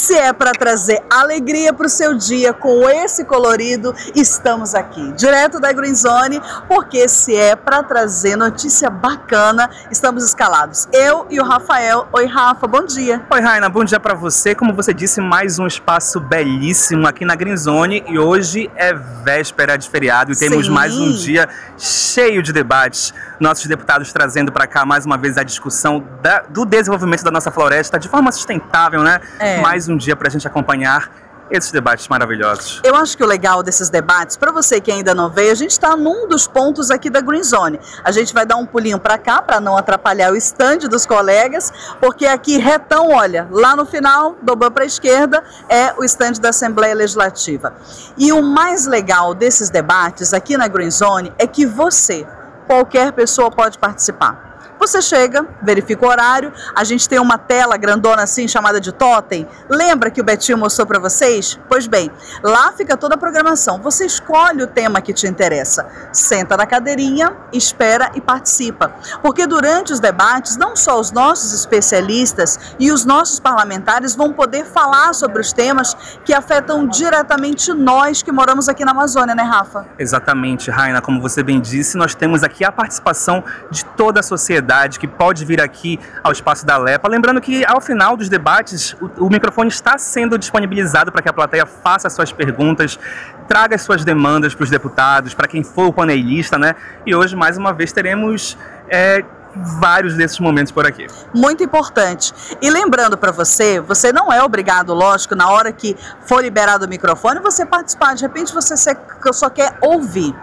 Se é para trazer alegria para o seu dia com esse colorido, estamos aqui, direto da Green Zone, porque se é para trazer notícia bacana, estamos escalados. Eu e o Rafael. Oi, Rafa, bom dia. Oi, Raina, bom dia para você. Como você disse, mais um espaço belíssimo aqui na Green Zone e hoje é véspera de feriado e temos mais um dia cheio de debates. Nossos deputados trazendo para cá mais uma vez a discussão do desenvolvimento da nossa floresta de forma sustentável, né? Mais um dia para a gente acompanhar esses debates maravilhosos. Eu acho que o legal desses debates, para você que ainda não veio, a gente está num dos pontos aqui da Green Zone. A gente vai dar um pulinho para cá, para não atrapalhar o estande dos colegas, porque aqui retão, olha, lá no final, dobrou para a esquerda, é o estande da Assembleia Legislativa. E o mais legal desses debates aqui na Green Zone é que você, qualquer pessoa pode participar. Você chega, verifica o horário, a gente tem uma tela grandona assim, chamada de totem. Lembra que o Betinho mostrou para vocês? Pois bem, lá fica toda a programação. Você escolhe o tema que te interessa, senta na cadeirinha, espera e participa. Porque durante os debates, não só os nossos especialistas e os nossos parlamentares vão poder falar sobre os temas que afetam diretamente nós que moramos aqui na Amazônia, né, Rafa? Exatamente, Raina. Como você bem disse, nós temos aqui a participação de toda a sociedade que pode vir aqui ao Espaço da Lepa. Lembrando que ao final dos debates o microfone está sendo disponibilizado para que a plateia faça as suas perguntas, traga as suas demandas para os deputados, para quem for o paneelista, né? E hoje mais uma vez teremos vários desses momentos por aqui. Muito importante. E lembrando para você, você não é obrigado, lógico, na hora que for liberado o microfone, você participar. De repente você só quer ouvir.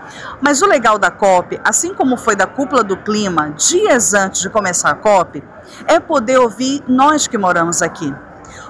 Mas o legal da COP, assim como foi da Cúpula do Clima, dias antes de começar a COP, é poder ouvir nós que moramos aqui.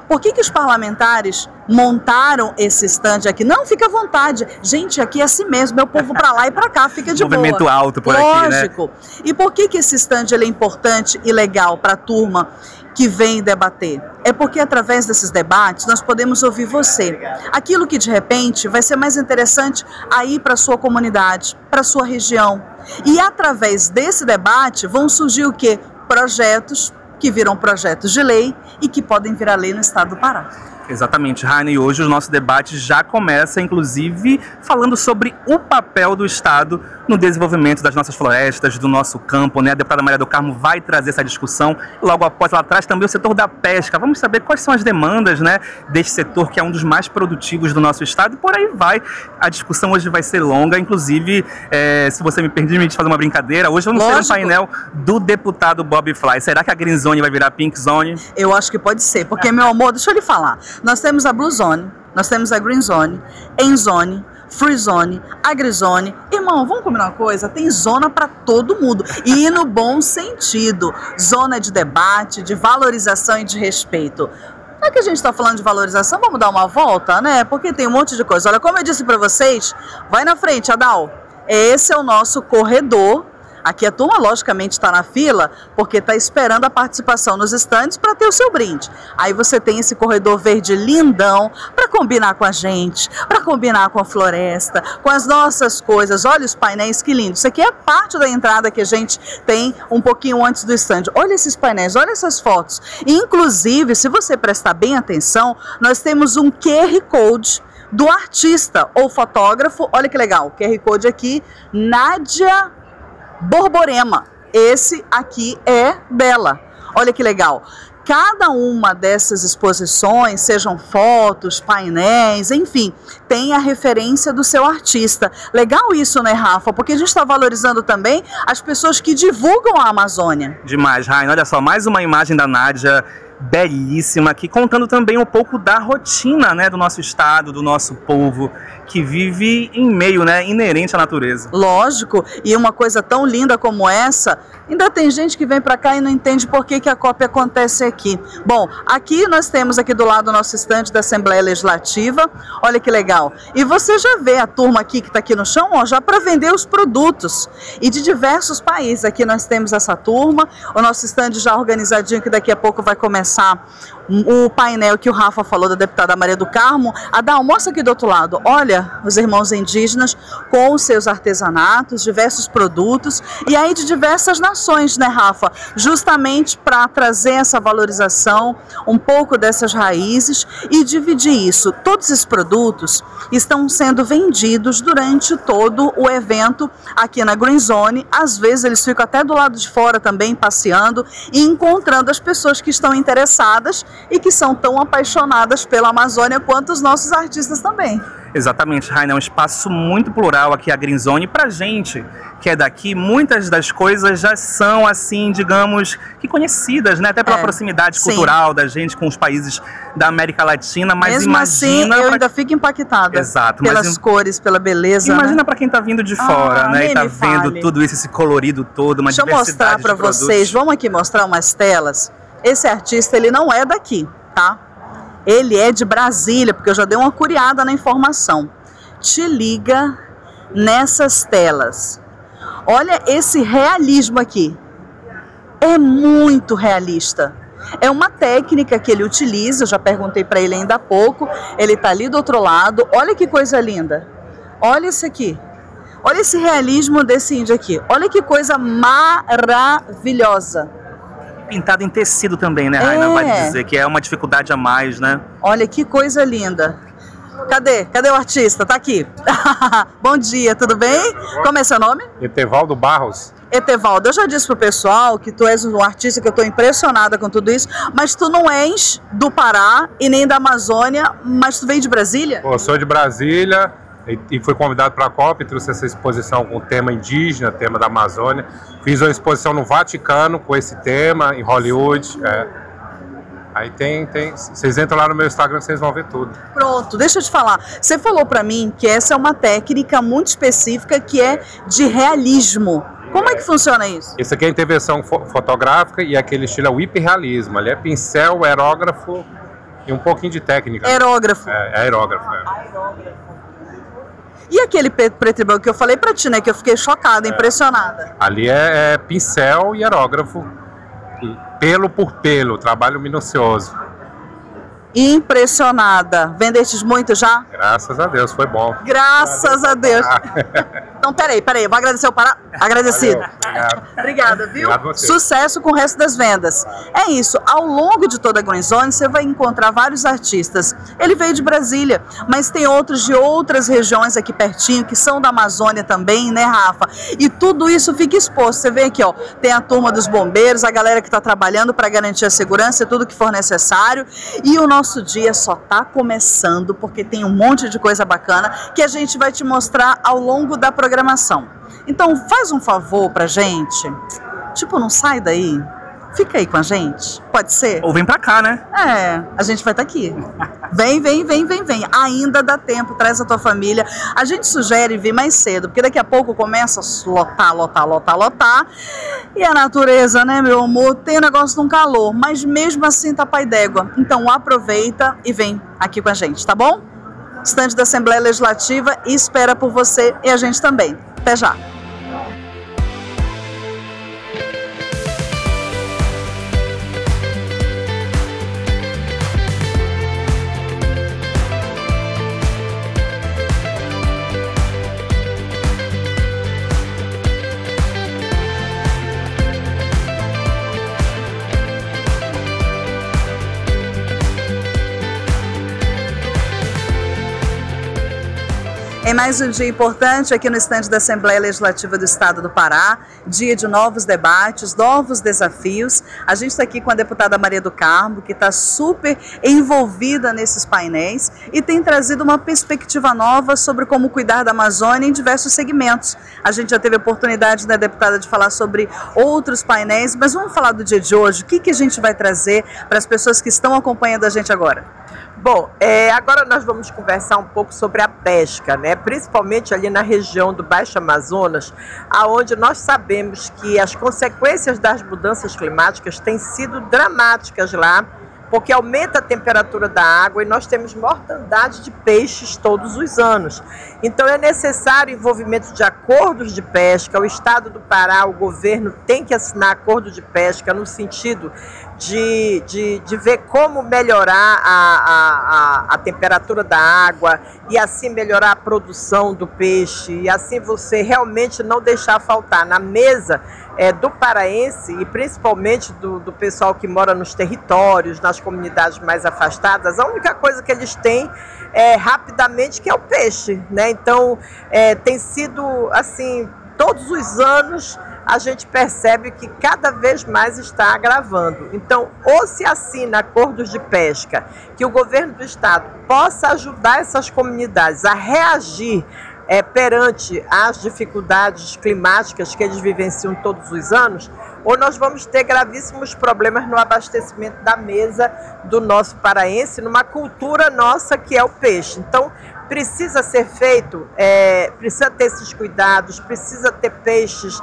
Por que os parlamentares montaram esse estande aqui? Não, fica à vontade. Gente, aqui é assim mesmo, meu povo para lá e para cá, fica de boa. Movimento alto por aqui, né? Lógico. E por que esse estande ele é importante e legal para a turma que vem debater? É porque através desses debates nós podemos ouvir você. Aquilo que de repente vai ser mais interessante aí para a sua comunidade, para a sua região. E através desse debate vão surgir o quê? Projetos que viram projetos de lei e que podem virar lei no estado do Pará. Exatamente, Raina, e hoje o nosso debate já começa, inclusive, falando sobre o papel do Estado no desenvolvimento das nossas florestas, do nosso campo, né? A deputada Maria do Carmo vai trazer essa discussão, e logo após ela traz também o setor da pesca. Vamos saber quais são as demandas, né, deste setor, que é um dos mais produtivos do nosso estado, e por aí vai. A discussão hoje vai ser longa, inclusive, se você me permite fazer uma brincadeira, hoje vamos ter um painel do deputado Bob Fly. Será que a Green Zone vai virar Pink Zone? Eu acho que pode ser, porque, meu amor, deixa eu lhe falar. Nós temos a Blue Zone, nós temos a Green Zone, N-Zone, Free Zone, Agrizone. Irmão, vamos combinar uma coisa? Tem zona para todo mundo. E no bom sentido. Zona de debate, de valorização e de respeito. Já que a gente está falando de valorização, vamos dar uma volta, né? Porque tem um monte de coisa. Olha, como eu disse para vocês, vai na frente, Adal. Esse é o nosso corredor. Aqui a turma, logicamente, está na fila porque está esperando a participação nos estandes para ter o seu brinde. Aí você tem esse corredor verde lindão para combinar com a gente, para combinar com a floresta, com as nossas coisas. Olha os painéis, que lindo. Isso aqui é parte da entrada que a gente tem um pouquinho antes do estande. Olha esses painéis, olha essas fotos. Inclusive, se você prestar bem atenção, nós temos um QR Code do artista ou fotógrafo. Olha que legal, o QR Code aqui, Nádia Borborema. Esse aqui é dela. Olha que legal. Cada uma dessas exposições, sejam fotos, painéis, enfim, tem a referência do seu artista. Legal isso, né, Rafa? Porque a gente está valorizando também as pessoas que divulgam a Amazônia. Demais, Raina. Olha só, mais uma imagem da Nádia, belíssima aqui, contando também um pouco da rotina, né, do nosso estado, do nosso povo, que vive em meio, né, inerente à natureza. Lógico, e uma coisa tão linda como essa, ainda tem gente que vem para cá e não entende por que a COP acontece aqui. Bom, aqui nós temos aqui do lado o nosso estande da Assembleia Legislativa, olha que legal. E você já vê a turma aqui que está aqui no chão, ó, já para vender os produtos. E de diversos países, aqui nós temos essa turma, o nosso estande já organizadinho, que daqui a pouco vai começar o painel que o Rafa falou da deputada Maria do Carmo. Adal, mostra aqui do outro lado. Olha, os irmãos indígenas com os seus artesanatos, diversos produtos, e aí de diversas nações, né, Rafa? Justamente para trazer essa valorização, um pouco dessas raízes e dividir isso. Todos esses produtos estão sendo vendidos durante todo o evento aqui na Green Zone. Às vezes eles ficam até do lado de fora também, passeando e encontrando as pessoas que estão interessadas e que são tão apaixonadas pela Amazônia quanto os nossos artistas também. Exatamente, Raina, é um espaço muito plural aqui a Green Zone. Pra gente que é daqui, muitas das coisas já são, assim, digamos, que conhecidas, né? Até pela proximidade cultural da gente com os países da América Latina, mas mesmo imagina... assim, eu ainda fico impactada. Exato, pelas cores, pela beleza. Imagina, né? Pra quem tá vindo de fora, né? E tá vendo tudo isso, esse colorido todo, uma diversidade de produtos. Deixa eu mostrar pra vocês, vamos aqui mostrar umas telas. Esse artista, ele não é daqui, tá? Ele é de Brasília, porque eu já dei uma curiada na informação. Te liga nessas telas. Olha esse realismo aqui. É muito realista. É uma técnica que ele utiliza, eu já perguntei para ele ainda há pouco. Ele está ali do outro lado. Olha que coisa linda. Olha isso aqui. Olha esse realismo desse índio aqui. Olha que coisa maravilhosa. Pintado em tecido também, né, Raina? Vale dizer que é uma dificuldade a mais, né? Olha que coisa linda. Cadê o artista? Tá aqui. Bom dia, tudo bem? Como é seu nome? Etevaldo Barros. Etevaldo, eu já disse pro pessoal que tu és um artista que eu tô impressionada com tudo isso, mas tu não és do Pará e nem da Amazônia, mas tu veio de Brasília? Pô, eu sou de Brasília e fui convidado para a COP, trouxe essa exposição com o tema indígena, tema da Amazônia. Fiz uma exposição no Vaticano com esse tema, em Hollywood. Aí vocês entram lá no meu Instagram que vocês vão ver tudo. Pronto, deixa eu te falar. Você falou para mim que essa é uma técnica muito específica que é de realismo. Como é que funciona isso? Isso aqui é a intervenção fotográfica e aquele estilo é o hiperrealismo. Ali é pincel, aerógrafo e um pouquinho de técnica. Aerógrafo. É aerógrafo. E aquele preto e branco que eu falei pra ti, né? Que eu fiquei chocada, impressionada. Ali é pincel e aerógrafo, pelo por pelo, trabalho minucioso. Impressionada. Vendestes muito já? Graças a Deus, foi bom. Graças a Deus. Então, peraí, eu vou agradecer o Pará. Agradecido. Valeu, Obrigada, viu? Obrigado a você. Sucesso com o resto das vendas. É isso, ao longo de toda a Green Zone você vai encontrar vários artistas. Ele veio de Brasília, mas tem outros de outras regiões aqui pertinho, que são da Amazônia também, né, Rafa? E tudo isso fica exposto. Você vê aqui, ó, tem a turma dos bombeiros, a galera que está trabalhando para garantir a segurança e tudo que for necessário. E o nosso dia só está começando, porque tem um monte de coisa bacana que a gente vai te mostrar ao longo da programação. Então faz um favor pra gente, tipo, não sai daí, fica aí com a gente, pode ser? Ou vem pra cá, né? A gente vai estar aqui. Vem, ainda dá tempo, traz a tua família. A gente sugere vir mais cedo, porque daqui a pouco começa a lotar. E a natureza, né, meu amor, tem o negócio de um calor, mas mesmo assim tá pai d'égua. Então aproveita e vem aqui com a gente, tá bom? Estande da Assembleia Legislativa e espera por você e a gente também. Até já! Em mais um dia importante aqui no estande da Assembleia Legislativa do Estado do Pará, dia de novos debates, novos desafios. A gente está aqui com a deputada Maria do Carmo, que está super envolvida nesses painéis e tem trazido uma perspectiva nova sobre como cuidar da Amazônia em diversos segmentos. A gente já teve a oportunidade, né, deputada, de falar sobre outros painéis, mas vamos falar do dia de hoje. O que a gente vai trazer para as pessoas que estão acompanhando a gente agora? Bom, agora nós vamos conversar um pouco sobre a pesca, né? Principalmente ali na região do Baixo Amazonas, aonde nós sabemos que as consequências das mudanças climáticas têm sido dramáticas lá, porque aumenta a temperatura da água e nós temos mortandade de peixes todos os anos. Então é necessário o envolvimento de acordos de pesca. O Estado do Pará, o governo tem que assinar acordo de pesca no sentido de ver como melhorar a temperatura da água e assim melhorar a produção do peixe e assim você realmente não deixar faltar na mesa do paraense e principalmente do pessoal que mora nos territórios, nas comunidades mais afastadas, a única coisa que eles têm rapidamente que é o peixe, né? Então tem sido assim, todos os anos a gente percebe que cada vez mais está agravando. Então, ou se assina acordos de pesca, que o governo do estado possa ajudar essas comunidades a reagir perante as dificuldades climáticas que eles vivenciam todos os anos, ou nós vamos ter gravíssimos problemas no abastecimento da mesa do nosso paraense, numa cultura nossa que é o peixe. Então, precisa ser feito, precisa ter esses cuidados, precisa ter peixes,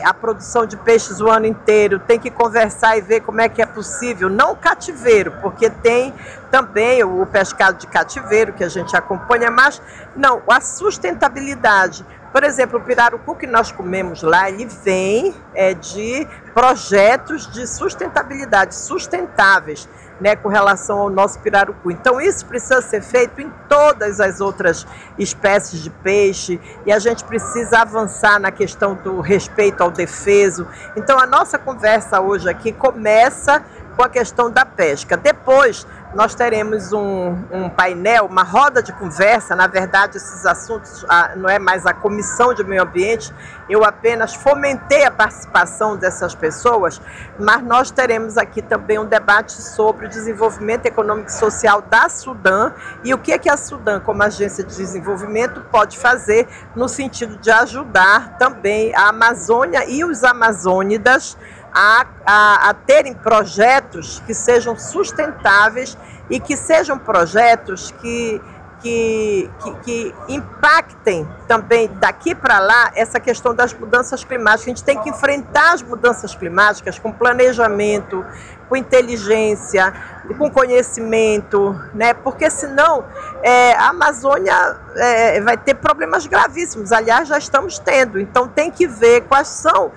a produção de peixes o ano inteiro, tem que conversar e ver como é que é possível, não o cativeiro, porque tem também o pescado de cativeiro que a gente acompanha, mas não, a sustentabilidade. Por exemplo, o pirarucu que nós comemos lá, ele vem de projetos de sustentabilidade, sustentáveis, né, com relação ao nosso pirarucu. Então isso precisa ser feito em todas as outras espécies de peixe e a gente precisa avançar na questão do respeito ao defeso. Então a nossa conversa hoje aqui começa com a questão da pesca. Depois nós teremos um painel, uma roda de conversa. Na verdade, esses assuntos não é mais a Comissão de Meio Ambiente, eu apenas fomentei a participação dessas pessoas, mas nós teremos aqui também um debate sobre o desenvolvimento econômico e social da Sudan e o que a Sudan, como agência de desenvolvimento, pode fazer no sentido de ajudar também a Amazônia e os amazônidas a terem projetos que sejam sustentáveis e que sejam projetos que impactem também daqui para lá essa questão das mudanças climáticas. A gente tem que enfrentar as mudanças climáticas com planejamento, com inteligência, com conhecimento, né? Porque senão a Amazônia vai ter problemas gravíssimos, aliás já estamos tendo, então tem que ver quais são,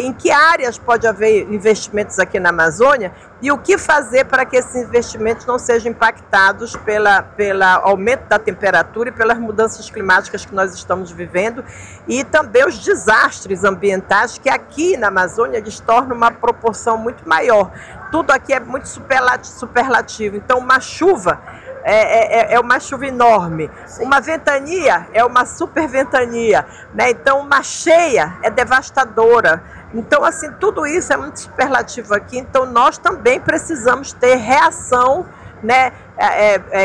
em que áreas pode haver investimentos aqui na Amazônia e o que fazer para que esses investimentos não sejam impactados pela aumento da temperatura e pelas mudanças climáticas que nós estamos vivendo e também os desastres ambientais que aqui na Amazônia eles tornam uma proporção muito maior. Tudo aqui é muito superlativo, então uma chuva é uma chuva enorme, uma ventania é uma super ventania, né? Então uma cheia é devastadora. Então assim, tudo isso é muito superlativo aqui, então nós também precisamos ter reação, né,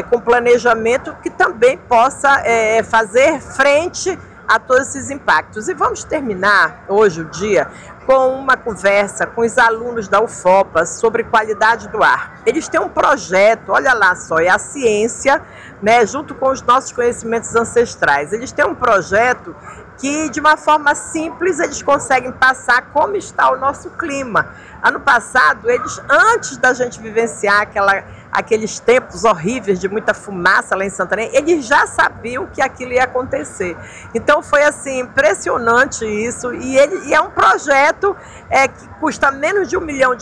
com planejamento que também possa fazer frente a todos esses impactos. E vamos terminar hoje o dia com uma conversa com os alunos da UFOPA sobre qualidade do ar. Eles têm um projeto, olha lá só, é a ciência, né, junto com os nossos conhecimentos ancestrais. Eles têm um projeto que, de uma forma simples, eles conseguem passar como está o nosso clima. Ano passado, eles, antes da gente vivenciar aqueles tempos horríveis de muita fumaça lá em Santarém, eles já sabiam que aquilo ia acontecer. Então foi assim, impressionante isso, e é um projeto que custa menos de R$1 milhão,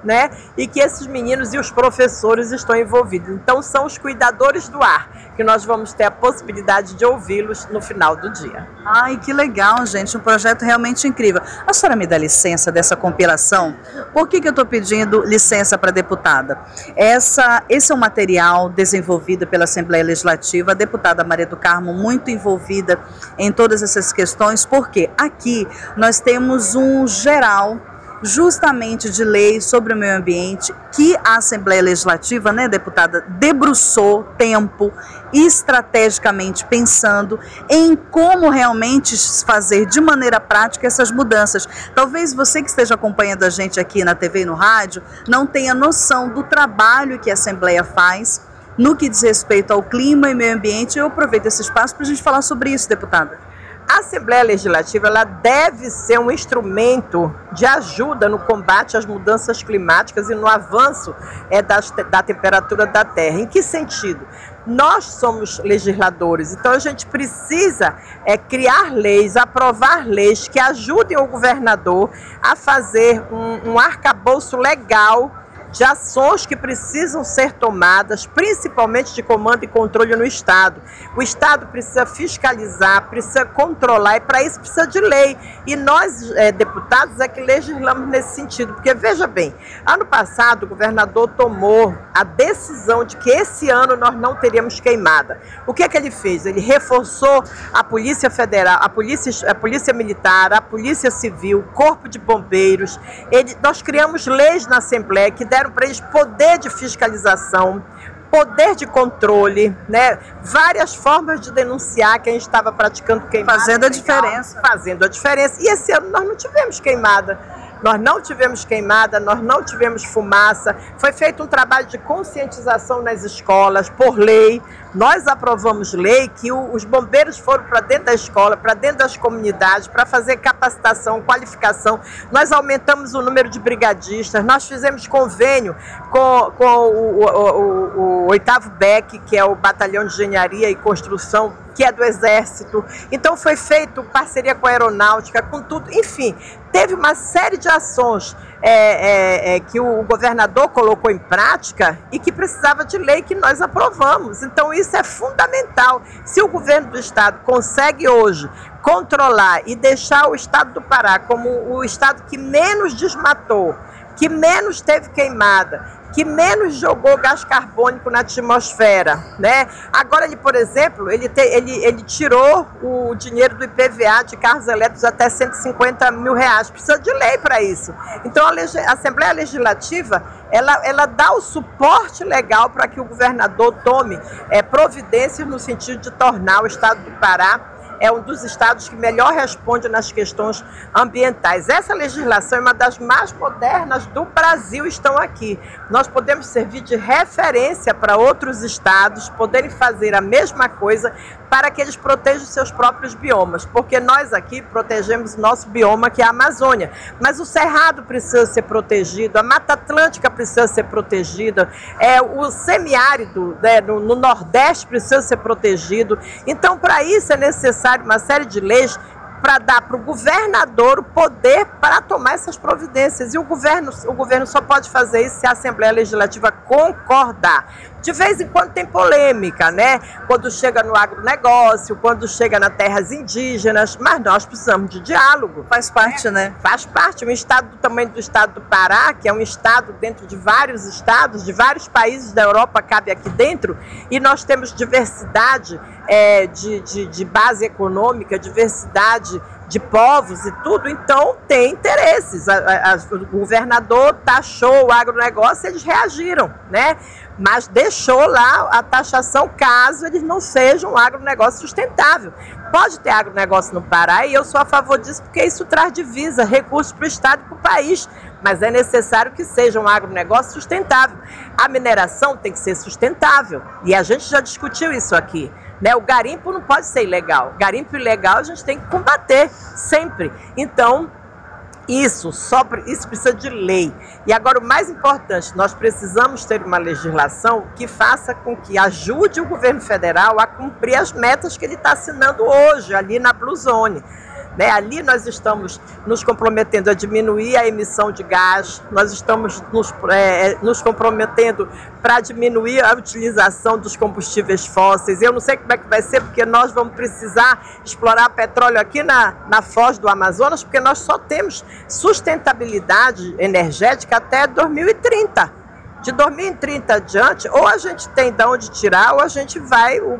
né? E que esses meninos e os professores estão envolvidos. Então são os cuidadores do ar, que nós vamos ter a possibilidade de ouvi-los no final do dia. Ai, que legal, gente, um projeto realmente incrível. A senhora me dá licença dessa compilação? Por que eu estou pedindo licença para a deputada? Esse é um material desenvolvido pela Assembleia Legislativa, a deputada Maria do Carmo muito envolvida em todas essas questões, porque aqui nós temos um geral justamente de lei sobre o meio ambiente que a Assembleia Legislativa, né, deputada, debruçou tempo estrategicamente pensando em como realmente fazer de maneira prática essas mudanças. Talvez você que esteja acompanhando a gente aqui na TV e no rádio não tenha noção do trabalho que a Assembleia faz no que diz respeito ao clima e meio ambiente. Eu aproveito esse espaço para a gente falar sobre isso, deputada. A Assembleia Legislativa ela deve ser um instrumento de ajuda no combate às mudanças climáticas e no avanço da temperatura da Terra. Em que sentido? Nós somos legisladores, então a gente precisa criar leis, aprovar leis que ajudem o governador a fazer um arcabouço legal de ações que precisam ser tomadas, principalmente de comando e controle no Estado. O Estado precisa fiscalizar, precisa controlar, e para isso precisa de lei. E nós, deputados, é que legislamos nesse sentido. Porque, veja bem, ano passado o governador tomou a decisão de que esse ano nós não teríamos queimada. O que é que ele fez? Ele reforçou a Polícia Federal, a Polícia Militar, a Polícia Civil, o Corpo de Bombeiros. Nós criamos leis na Assembleia que deram para eles poder de fiscalização, poder de controle, né? Várias formas de denunciar que a gente estava praticando queimada. Fazendo a diferença. Fazendo a diferença. E esse ano nós não tivemos queimada. Nós não tivemos queimada, nós não tivemos fumaça. Foi feito um trabalho de conscientização nas escolas, por lei. Nós aprovamos lei que os bombeiros foram para dentro da escola, para dentro das comunidades, para fazer capacitação, qualificação. Nós aumentamos o número de brigadistas, nós fizemos convênio com o 8º BEC, que é o Batalhão de Engenharia e Construção, que é do Exército. Então foi feito parceria com a Aeronáutica, com tudo. Enfim, teve uma série de ações que o governador colocou em prática e que precisava de lei que nós aprovamos. Então isso é fundamental. Se o governo do Estado consegue hoje controlar e deixar o Estado do Pará como o Estado que menos desmatou, que menos teve queimada, que menos jogou gás carbônico na atmosfera, né? Agora ele, por exemplo, ele tirou o dinheiro do IPVA de carros elétricos até R$150 mil. Precisa de lei para isso. Então a Assembleia Legislativa, ela dá o suporte legal para que o governador tome providências no sentido de tornar o Estado do Pará um dos estados que melhor responde nas questões ambientais. Essa legislação é uma das mais modernas do Brasil, estão aqui. Nós podemos servir de referência para outros estados poderem fazer a mesma coisa para que eles protejam seus próprios biomas, porque nós aqui protegemos o nosso bioma, que é a Amazônia, mas o Cerrado precisa ser protegido, a Mata Atlântica precisa ser protegida, o semiárido, né, no Nordeste precisa ser protegido. Então, para isso é necessário uma série de leis para dar para o governador o poder para tomar essas providências. E o governo só pode fazer isso se a Assembleia Legislativa concordar. De vez em quando tem polêmica, né? Quando chega no agronegócio, quando chega nas terras indígenas, mas nós precisamos de diálogo. Faz parte, né? Faz parte. Um estado do tamanho do estado do Pará, que é um estado dentro de vários estados, de vários países da Europa, cabe aqui dentro, e nós temos diversidade de base econômica, diversidade de povos e tudo, então tem interesses. O governador taxou o agronegócio, eles reagiram, né? Mas deixou lá a taxação caso eles não sejam um agronegócio sustentável. Pode ter agronegócio no Pará e eu sou a favor disso porque isso traz divisa, recursos para o Estado e para o país. Mas é necessário que seja um agronegócio sustentável. A mineração tem que ser sustentável e a gente já discutiu isso aqui. Né? O garimpo não pode ser ilegal. Garimpo ilegal a gente tem que combater sempre. Então, isso precisa de lei. E agora o mais importante, nós precisamos ter uma legislação que faça com que ajude o governo federal a cumprir as metas que ele está assinando hoje, ali na Blue Zone. Né? Ali nós estamos nos comprometendo a diminuir a emissão de gás, nós estamos nos comprometendo para diminuir a utilização dos combustíveis fósseis. Eu não sei como é que vai ser, porque nós vamos precisar explorar petróleo aqui na foz do Amazonas, porque nós só temos sustentabilidade energética até 2030. De 2030 adiante, ou a gente tem de onde tirar, ou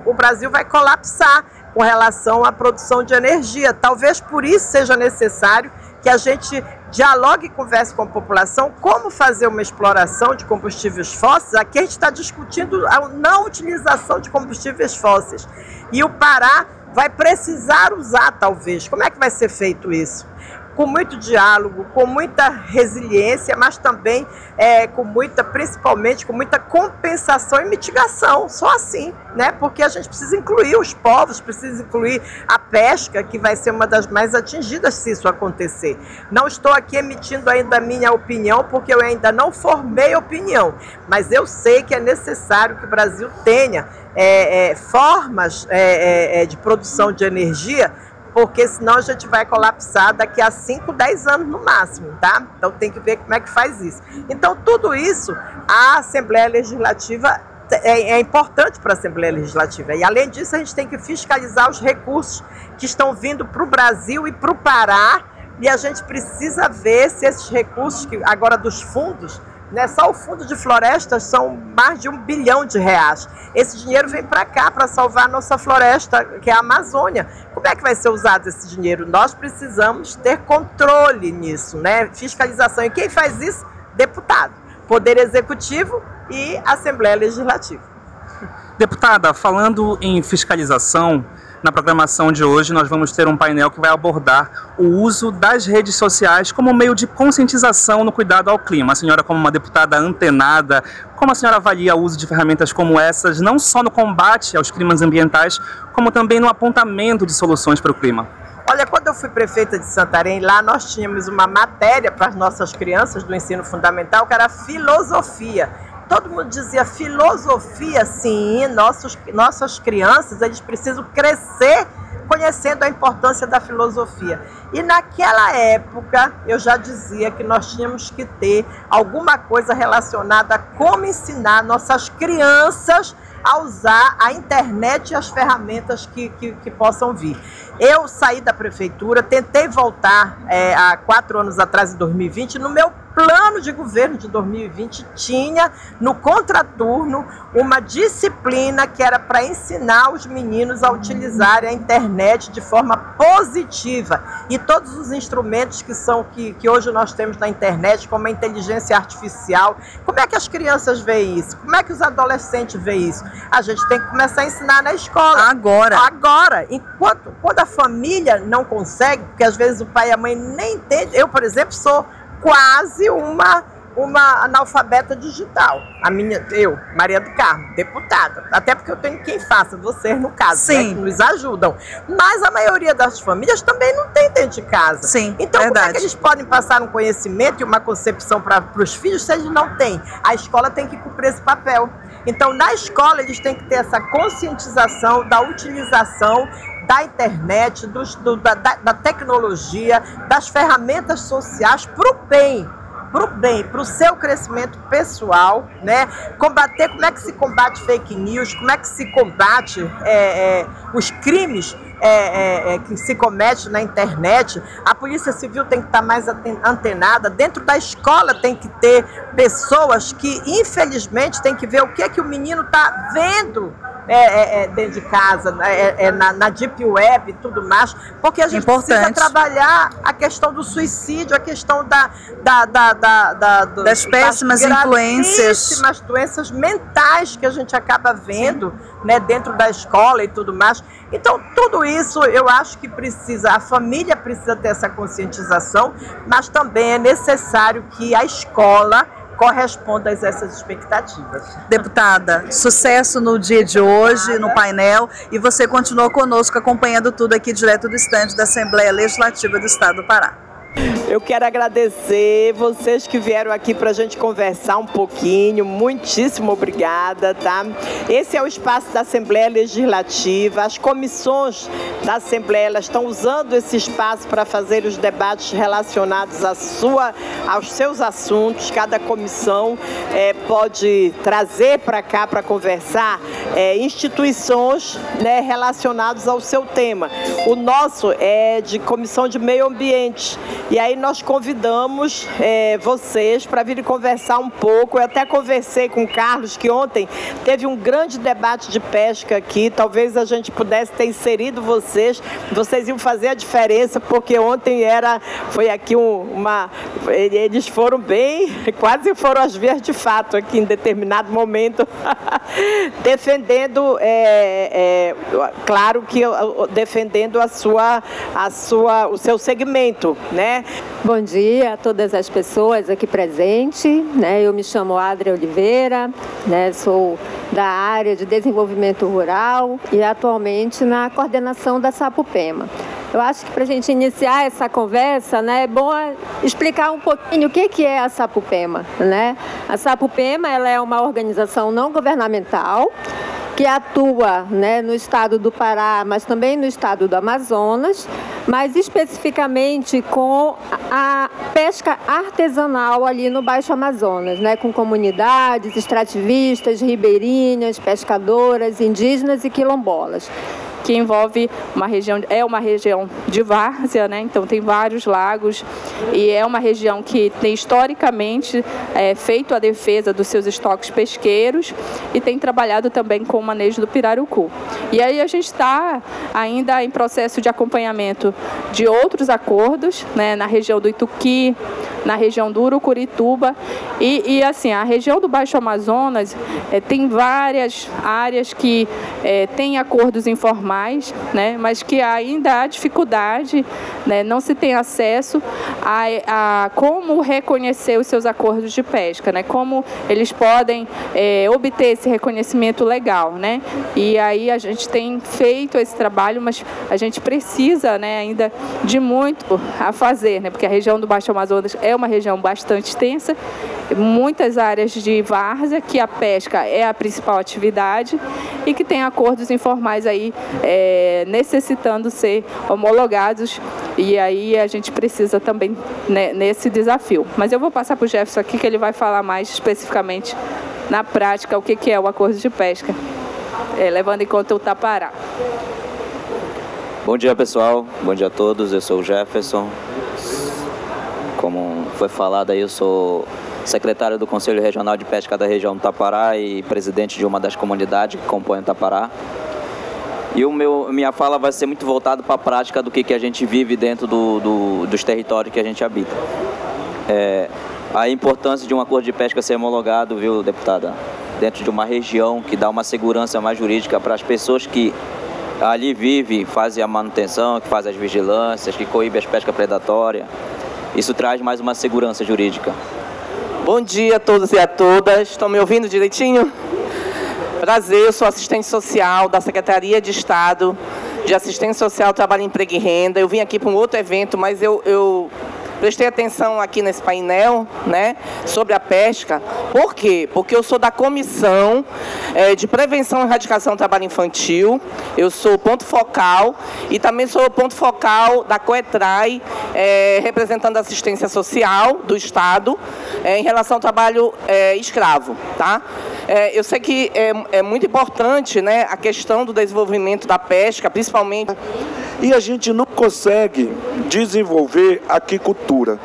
o Brasil vai colapsar com relação à produção de energia. Talvez por isso seja necessário que a gente dialogue e converse com a população como fazer uma exploração de combustíveis fósseis. Aqui a gente está discutindo a não utilização de combustíveis fósseis. E o Pará vai precisar usar, talvez. Como é que vai ser feito isso? Com muito diálogo, com muita resiliência, mas também principalmente com muita compensação e mitigação, só assim, né? Porque a gente precisa incluir os povos, precisa incluir a pesca que vai ser uma das mais atingidas se isso acontecer. Não estou aqui emitindo ainda a minha opinião, porque eu ainda não formei opinião, mas eu sei que é necessário que o Brasil tenha formas de produção de energia, porque senão a gente vai colapsar daqui a 5, 10 anos no máximo, tá? Então tem que ver como é que faz isso. Então tudo isso, a Assembleia Legislativa é importante para a Assembleia Legislativa. E além disso, a gente tem que fiscalizar os recursos que estão vindo para o Brasil e para o Pará, e a gente precisa ver se esses recursos, que agora dos fundos, né, só o fundo de florestas são mais de R$1 bilhão. Esse dinheiro vem para cá para salvar a nossa floresta, que é a Amazônia. Como é que vai ser usado esse dinheiro? Nós precisamos ter controle nisso, né? Fiscalização. E quem faz isso? Deputado, Poder Executivo e Assembleia Legislativa. Deputada, falando em fiscalização, na programação de hoje nós vamos ter um painel que vai abordar o uso das redes sociais como meio de conscientização no cuidado ao clima. A senhora, como uma deputada antenada, como a senhora avalia o uso de ferramentas como essas, não só no combate aos climas ambientais, como também no apontamento de soluções para o clima? Olha, quando eu fui prefeita de Santarém, lá nós tínhamos uma matéria para as nossas crianças do ensino fundamental, que era filosofia. Todo mundo dizia filosofia, sim, nossas crianças, eles precisam crescer conhecendo a importância da filosofia. E naquela época, eu já dizia que nós tínhamos que ter alguma coisa relacionada a como ensinar nossas crianças a usar a internet e as ferramentas que possam vir. Eu saí da prefeitura, tentei voltar há 4 anos atrás, em 2020, no meu plano de governo de 2020 tinha no contraturno uma disciplina que era para ensinar os meninos a utilizarem a internet de forma positiva, e todos os instrumentos que hoje nós temos na internet, como a inteligência artificial. Como é que as crianças veem isso? Como é que os adolescentes veem isso? A gente tem que começar a ensinar na escola. Agora, quando a família não consegue, porque às vezes o pai e a mãe nem entendem. Eu, por exemplo, sou quase uma analfabeta digital. Eu, Maria do Carmo, deputada. Até porque eu tenho quem faça, vocês no caso, né, que nos ajudam. Mas a maioria das famílias também não tem dentro de casa. Sim, então, verdade. Como é que eles podem passar um conhecimento e uma concepção para os filhos se eles não têm? A escola tem que cumprir esse papel. Então, na escola, eles têm que ter essa conscientização da utilização da internet, da tecnologia, das ferramentas sociais para o bem, para o seu crescimento pessoal, né? Combater, como é que se combate fake news, como é que se combate os crimes que se comete na internet. A Polícia Civil tem que estar mais antenada. Dentro da escola tem que ter pessoas que, infelizmente, tem que ver o que é que o menino está vendo dentro de casa, na Deep Web e tudo mais, porque a gente precisa trabalhar a questão do suicídio, a questão das péssimas influências, das doenças mentais que a gente acaba vendo, né, dentro da escola e tudo mais. Então, tudo isso eu acho que a família precisa ter essa conscientização, mas também é necessário que a escola corresponda a essas expectativas. Deputada, sucesso no dia de hoje, no painel, e você continua conosco acompanhando tudo aqui direto do estande da Assembleia Legislativa do Estado do Pará. Eu quero agradecer vocês que vieram aqui para a gente conversar um pouquinho. Muitíssimo obrigada, tá? Esse é o espaço da Assembleia Legislativa. As comissões da Assembleia, elas estão usando esse espaço para fazer os debates relacionados aos seus assuntos. Cada comissão pode trazer para cá para conversar instituições, né, relacionadas ao seu tema. O nosso é de Comissão de Meio Ambiente. E aí nós convidamos vocês para virem conversar um pouco. Eu até conversei com o Carlos, que ontem teve um grande debate de pesca aqui. Talvez a gente pudesse ter inserido vocês iam fazer a diferença, porque ontem foi aqui Eles foram bem, quase foram às vias de fato aqui em determinado momento, defendendo, claro que defendendo o seu segmento, né? Bom dia a todas as pessoas aqui presentes, né? Eu me chamo Adria Oliveira, né? Sou da área de desenvolvimento rural e atualmente na coordenação da Sapupema. Eu acho que para a gente iniciar essa conversa, né, é bom explicar um pouquinho o que é a Sapupema, né? A Sapupema, ela é uma organização não governamental que atua, né, no estado do Pará, mas também no estado do Amazonas, mas especificamente com a pesca artesanal ali no Baixo Amazonas, né, com comunidades extrativistas, ribeirinhas, pescadoras, indígenas e quilombolas, que envolve uma região de várzea, né? Então tem vários lagos e é uma região que tem historicamente feito a defesa dos seus estoques pesqueiros e tem trabalhado também com o manejo do pirarucu. E aí a gente está ainda em processo de acompanhamento de outros acordos, né? Na região do Ituqui, na região do Urucurituba e assim, a região do Baixo Amazonas tem várias áreas que têm acordos informais, né, mas que ainda há dificuldade, né, não se tem acesso a como reconhecer os seus acordos de pesca, né, como eles podem obter esse reconhecimento legal, né, e aí a gente tem feito esse trabalho, mas a gente precisa, né, ainda de muito a fazer, né, porque a região do Baixo Amazonas é uma região bastante extensa, muitas áreas de várzea, que a pesca é a principal atividade e que tem acordos informais aí necessitando ser homologados, e aí a gente precisa também, né, nesse desafio. Mas eu vou passar para o Jefferson aqui, que ele vai falar mais especificamente na prática o que é o acordo de pesca, levando em conta o Tapará. Bom dia, pessoal. Bom dia a todos. Eu sou o Jefferson. Como foi falado aí, eu sou secretário do Conselho Regional de Pesca da região do Tapará e presidente de uma das comunidades que compõem o Tapará. E minha fala vai ser muito voltada para a prática do que a gente vive dentro dos territórios que a gente habita. A importância de um acordo de pesca ser homologado, viu, deputada? Dentro de uma região que dá uma segurança mais jurídica para as pessoas que ali vivem, fazem a manutenção, que fazem as vigilâncias, que coíbem as pescas predatórias. Isso traz mais uma segurança jurídica. Bom dia a todos e a todas. Estão me ouvindo direitinho? Prazer, eu sou assistente social da Secretaria de Estado de Assistência Social, Trabalho, Emprego e Renda. Eu vim aqui para um outro evento, mas eu prestei atenção aqui nesse painel, né, sobre a pesca. Por quê? Porque eu sou da Comissão de Prevenção e Erradicação do Trabalho Infantil, eu sou ponto focal e também sou ponto focal da COETRAI, representando a assistência social do Estado em relação ao trabalho escravo, tá? Eu sei que é muito importante, né, a questão do desenvolvimento da pesca, principalmente. E a gente não consegue desenvolver aquicultura.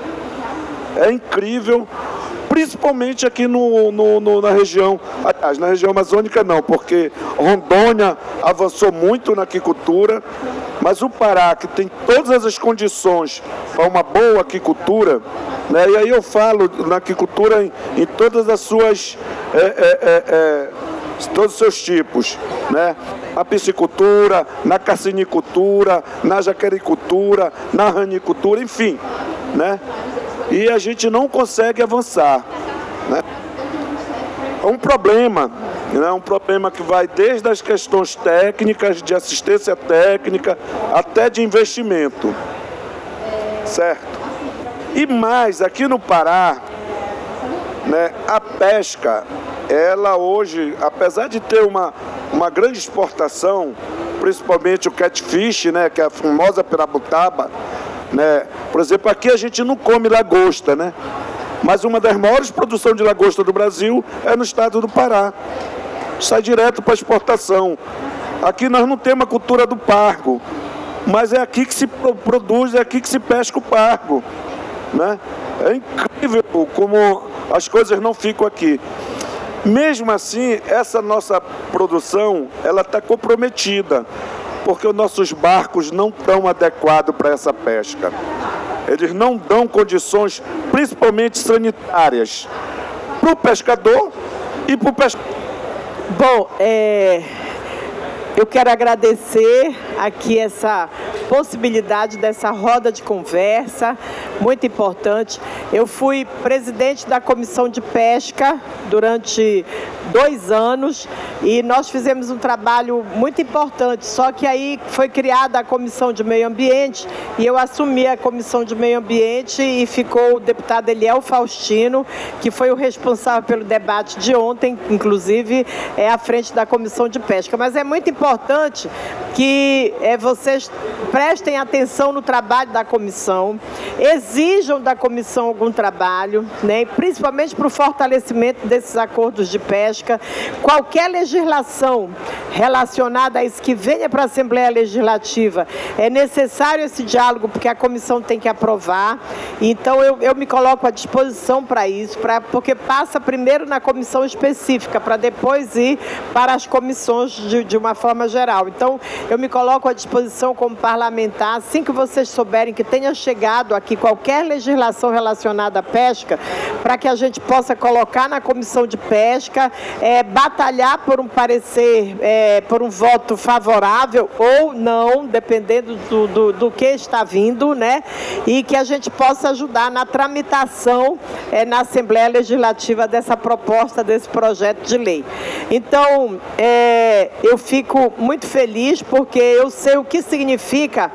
É incrível, principalmente aqui na região, aliás, na região amazônica não, porque Rondônia avançou muito na aquicultura, mas o Pará, que tem todas as condições para uma boa aquicultura, né, e aí eu falo na aquicultura em todas as suas... todos os seus tipos, né? Na piscicultura, na cassinicultura, na jaquericultura, na ranicultura, enfim, né? E a gente não consegue avançar, né? É um problema, né? Um problema que vai desde as questões técnicas, de assistência técnica, até de investimento, certo? E mais, aqui no Pará, né, a pesca, ela hoje, apesar de ter uma grande exportação, principalmente o catfish, né, que é a famosa pirabutaba, né, por exemplo, aqui a gente não come lagosta, né, mas uma das maiores produções de lagosta do Brasil é no estado do Pará, sai direto para exportação. Aqui nós não temos a cultura do pargo, mas é aqui que se produz, é aqui que se pesca o pargo, né? É incrível como as coisas não ficam aqui. Mesmo assim, essa nossa produção, ela está comprometida, porque os nossos barcos não estão adequados para essa pesca. Eles não dão condições principalmente sanitárias, para o pescador e para o pescador. Bom, eu quero agradecer aqui essa possibilidade dessa roda de conversa, muito importante. Eu fui presidente da Comissão de Pesca durante 2 anos e nós fizemos um trabalho muito importante, só que aí foi criada a Comissão de Meio Ambiente e eu assumi a Comissão de Meio Ambiente e ficou o deputado Eliel Faustino, que foi o responsável pelo debate de ontem, inclusive à frente da Comissão de Pesca. Mas é muito importante que vocês prestem atenção no trabalho da comissão, exijam da comissão algum trabalho, né, principalmente para o fortalecimento desses acordos de pesca. Qualquer legislação relacionada a isso que venha para a Assembleia Legislativa, é necessário esse diálogo, porque a comissão tem que aprovar. Então eu me coloco à disposição para isso, porque passa primeiro na comissão específica, para depois ir para as comissões de uma forma geral. Então eu me coloco à disposição como parlamentar, assim que vocês souberem que tenha chegado aqui qualquer legislação relacionada à pesca, para que a gente possa colocar na comissão de pesca, batalhar por um parecer, por um voto favorável ou não, dependendo do que está vindo, né? E que a gente possa ajudar na tramitação na Assembleia Legislativa dessa proposta, desse projeto de lei. Então, eu fico muito feliz porque eu sei o que significa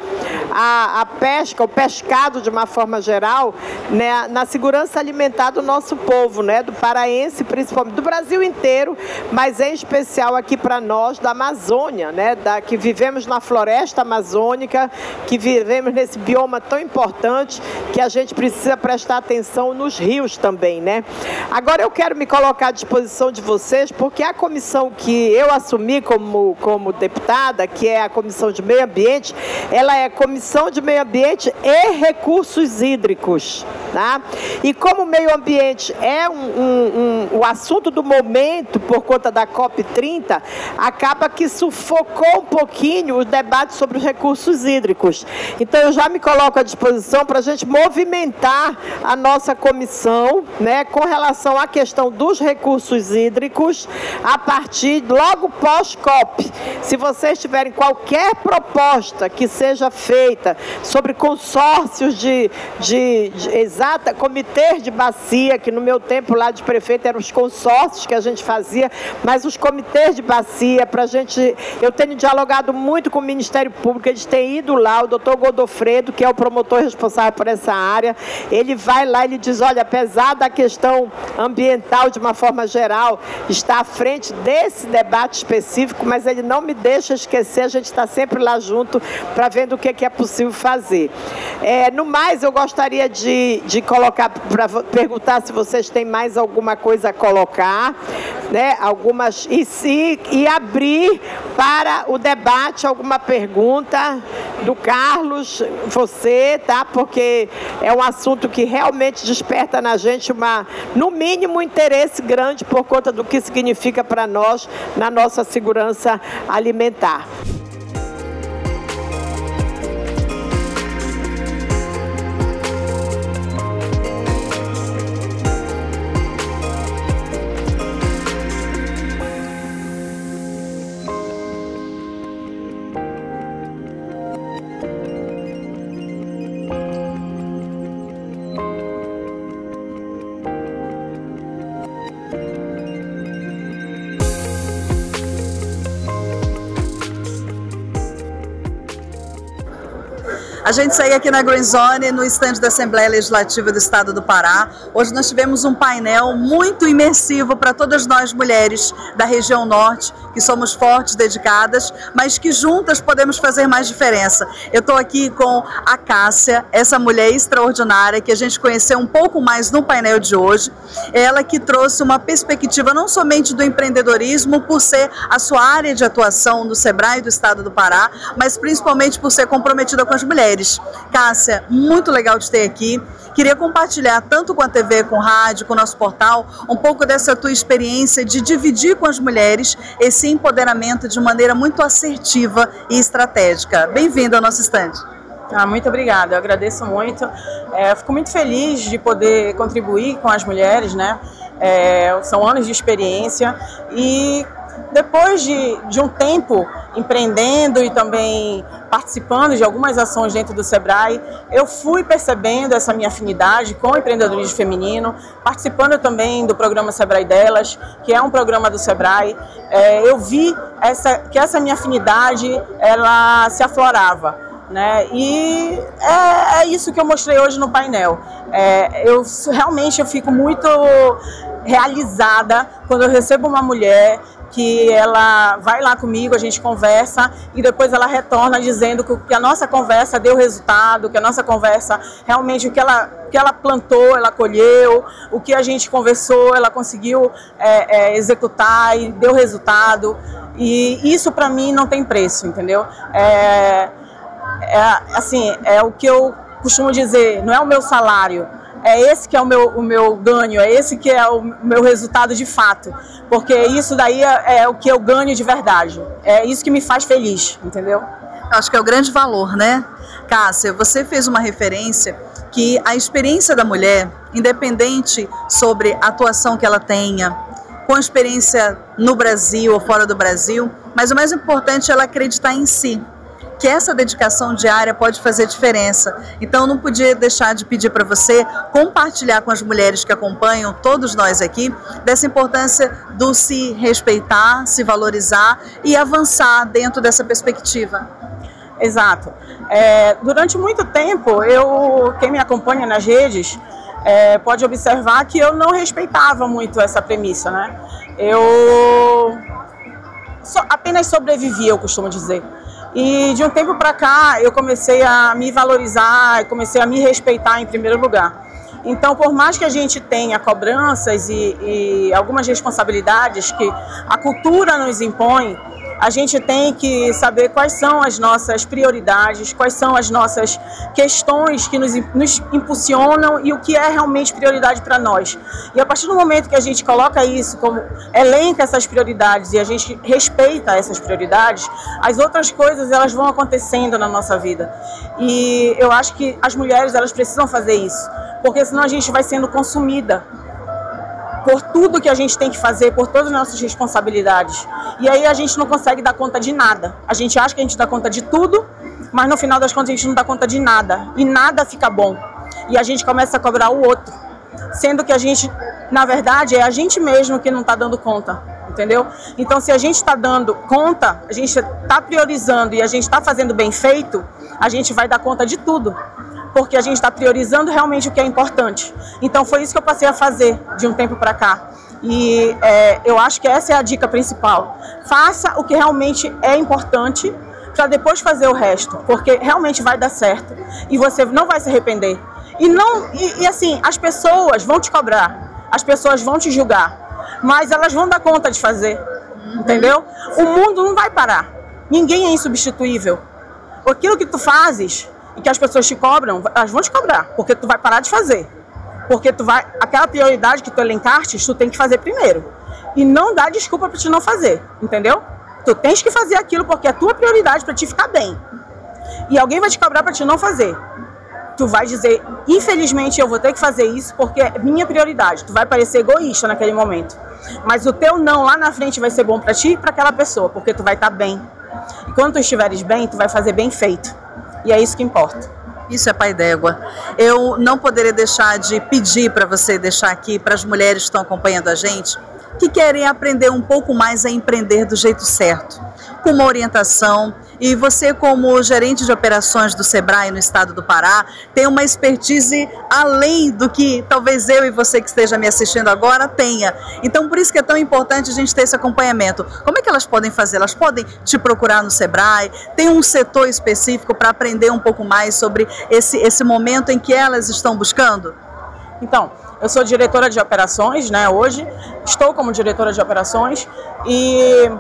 a pesca, o pescado de uma forma geral, né, na segurança alimentar do nosso povo, né, do paraense, principalmente do Brasil inteiro, mas em especial aqui para nós da Amazônia, né, que vivemos na floresta amazônica, que vivemos nesse bioma tão importante que a gente precisa prestar atenção nos rios também, né? Agora eu quero me colocar à disposição de vocês, porque a comissão que eu assumi como deputada, que é a Comissão de Meio Ambiente, ela é Comissão de Meio Ambiente e Recursos Hídricos, tá? E como o meio ambiente é o assunto do momento por conta da COP30, acaba que sufocou um pouquinho o debate sobre os recursos hídricos. Então eu já me coloco à disposição para a gente movimentar a nossa comissão, né, com relação à questão dos recursos hídricos, a partir logo pós-COP. Se vocês tiverem qualquer proposta que seja feita sobre consórcios comitês de bacia, que no meu tempo lá de prefeito eram os consórcios que a gente fazia, mas os comitês de bacia, para a gente, eu tenho dialogado muito com o Ministério Público, eles têm ido lá, o doutor Godofredo, que é o promotor responsável por essa área, ele vai lá e ele diz, olha, apesar da questão ambiental de uma forma geral, está à frente desse debate específico, mas ele não me deixa esquecer, a gente está sempre lá junto para ver o que é possível fazer. No mais, eu gostaria de colocar, para perguntar se vocês têm mais alguma coisa a colocar, né? Algumas, e abrir para o debate alguma pergunta do Carlos, você, tá? Porque é um assunto que realmente desperta na gente no mínimo, um interesse grande por conta do que significa para nós na nossa segurança alimentar. A gente segue aqui na Green Zone, no estande da Assembleia Legislativa do Estado do Pará. Hoje nós tivemos um painel muito imersivo para todas nós mulheres da região norte, que somos fortes, dedicadas, mas que juntas podemos fazer mais diferença. Eu estou aqui com a Cássia, essa mulher extraordinária que a gente conheceu um pouco mais no painel de hoje. Ela que trouxe uma perspectiva não somente do empreendedorismo, por ser a sua área de atuação no Sebrae do Estado do Pará, mas principalmente por ser comprometida com as mulheres. Cássia, muito legal de ter aqui. Queria compartilhar tanto com a TV, com o rádio, com o nosso portal, um pouco dessa tua experiência de dividir com as mulheres esse empoderamento de maneira muito assertiva e estratégica. Bem-vinda ao nosso estande. Muito obrigada, eu agradeço muito. Fico muito feliz de poder contribuir com as mulheres, né? São anos de experiência e depois de um tempo empreendendo e também participando de algumas ações dentro do Sebrae, eu fui percebendo essa minha afinidade com o empreendedorismo feminino, participando também do programa Sebrae Delas, que é um programa do Sebrae. Eu vi que essa minha afinidade ela se aflorava, né? E é isso que eu mostrei hoje no painel. Eu fico muito realizada quando eu recebo uma mulher que ela vai lá comigo, a gente conversa e depois ela retorna dizendo que a nossa conversa deu resultado, que a nossa conversa realmente o que ela plantou, ela colheu, o que a gente conversou, ela conseguiu executar e deu resultado. E isso para mim não tem preço, entendeu? É o que eu costumo dizer, não é o meu salário, é esse que é o meu ganho, é esse que é o meu resultado de fato, porque isso daí é o que eu ganho de verdade, é isso que me faz feliz, entendeu? Eu acho que é o grande valor, né? Cássia, você fez uma referência que a experiência da mulher, independente sobre a atuação que ela tenha, com experiência no Brasil ou fora do Brasil, mas o mais importante é ela acreditar em si, que essa dedicação diária pode fazer diferença. Então eu não podia deixar de pedir para você compartilhar com as mulheres que acompanham, todos nós aqui, dessa importância do se respeitar, se valorizar e avançar dentro dessa perspectiva. Exato. Durante muito tempo, quem me acompanha nas redes pode observar que eu não respeitava muito essa premissa, né? Eu apenas sobrevivi, eu costumo dizer. E de um tempo para cá eu comecei a me valorizar, comecei a me respeitar em primeiro lugar. Então, por mais que a gente tenha cobranças e algumas responsabilidades que a cultura nos impõe, a gente tem que saber quais são as nossas prioridades, quais são as nossas questões que nos impulsionam e o que é realmente prioridade para nós. E a partir do momento que a gente coloca isso, como elenca essas prioridades e a gente respeita essas prioridades, as outras coisas elas vão acontecendo na nossa vida. E eu acho que as mulheres elas precisam fazer isso, porque senão a gente vai sendo consumida por tudo que a gente tem que fazer, por todas as nossas responsabilidades. E aí a gente não consegue dar conta de nada. A gente acha que a gente dá conta de tudo, mas no final das contas a gente não dá conta de nada. E nada fica bom. E a gente começa a cobrar o outro. Sendo que a gente, na verdade, é a gente mesmo que não está dando conta. Entendeu? Então, se a gente está dando conta, a gente está priorizando e a gente está fazendo bem feito, a gente vai dar conta de tudo. Porque a gente está priorizando realmente o que é importante. Então foi isso que eu passei a fazer de um tempo para cá. E eu acho que essa é a dica principal. Faça o que realmente é importante para depois fazer o resto, porque realmente vai dar certo e você não vai se arrepender. E assim, as pessoas vão te cobrar, as pessoas vão te julgar, mas elas vão dar conta de fazer, entendeu? O mundo não vai parar, ninguém é insubstituível. Aquilo que tu fazes e que as pessoas te cobram, elas vão te cobrar, porque tu vai parar de fazer. Porque aquela prioridade que tu elencaste, tu tem que fazer primeiro. E não dá desculpa para te não fazer, entendeu? Tu tens que fazer aquilo porque é a tua prioridade para te ficar bem. E alguém vai te cobrar para te não fazer. Tu vai dizer, infelizmente eu vou ter que fazer isso porque é minha prioridade. Tu vai parecer egoísta naquele momento. Mas o teu não lá na frente vai ser bom para ti e para aquela pessoa, porque tu vai estar bem. E quando tu estiveres bem, tu vai fazer bem feito. E é isso que importa. Isso é pai d'égua. Eu não poderia deixar de pedir para você deixar aqui para as mulheres que estão acompanhando a gente, que querem aprender um pouco mais a empreender do jeito certo, com uma orientação. E você, como gerente de operações do Sebrae no estado do Pará, tem uma expertise além do que talvez eu e você que esteja me assistindo agora tenha. Então, por isso que é tão importante a gente ter esse acompanhamento. Como é que elas podem fazer? Elas podem te procurar no Sebrae? Tem um setor específico para aprender um pouco mais sobre esse momento em que elas estão buscando? Então, eu sou diretora de operações, né, hoje, estou como diretora de operações e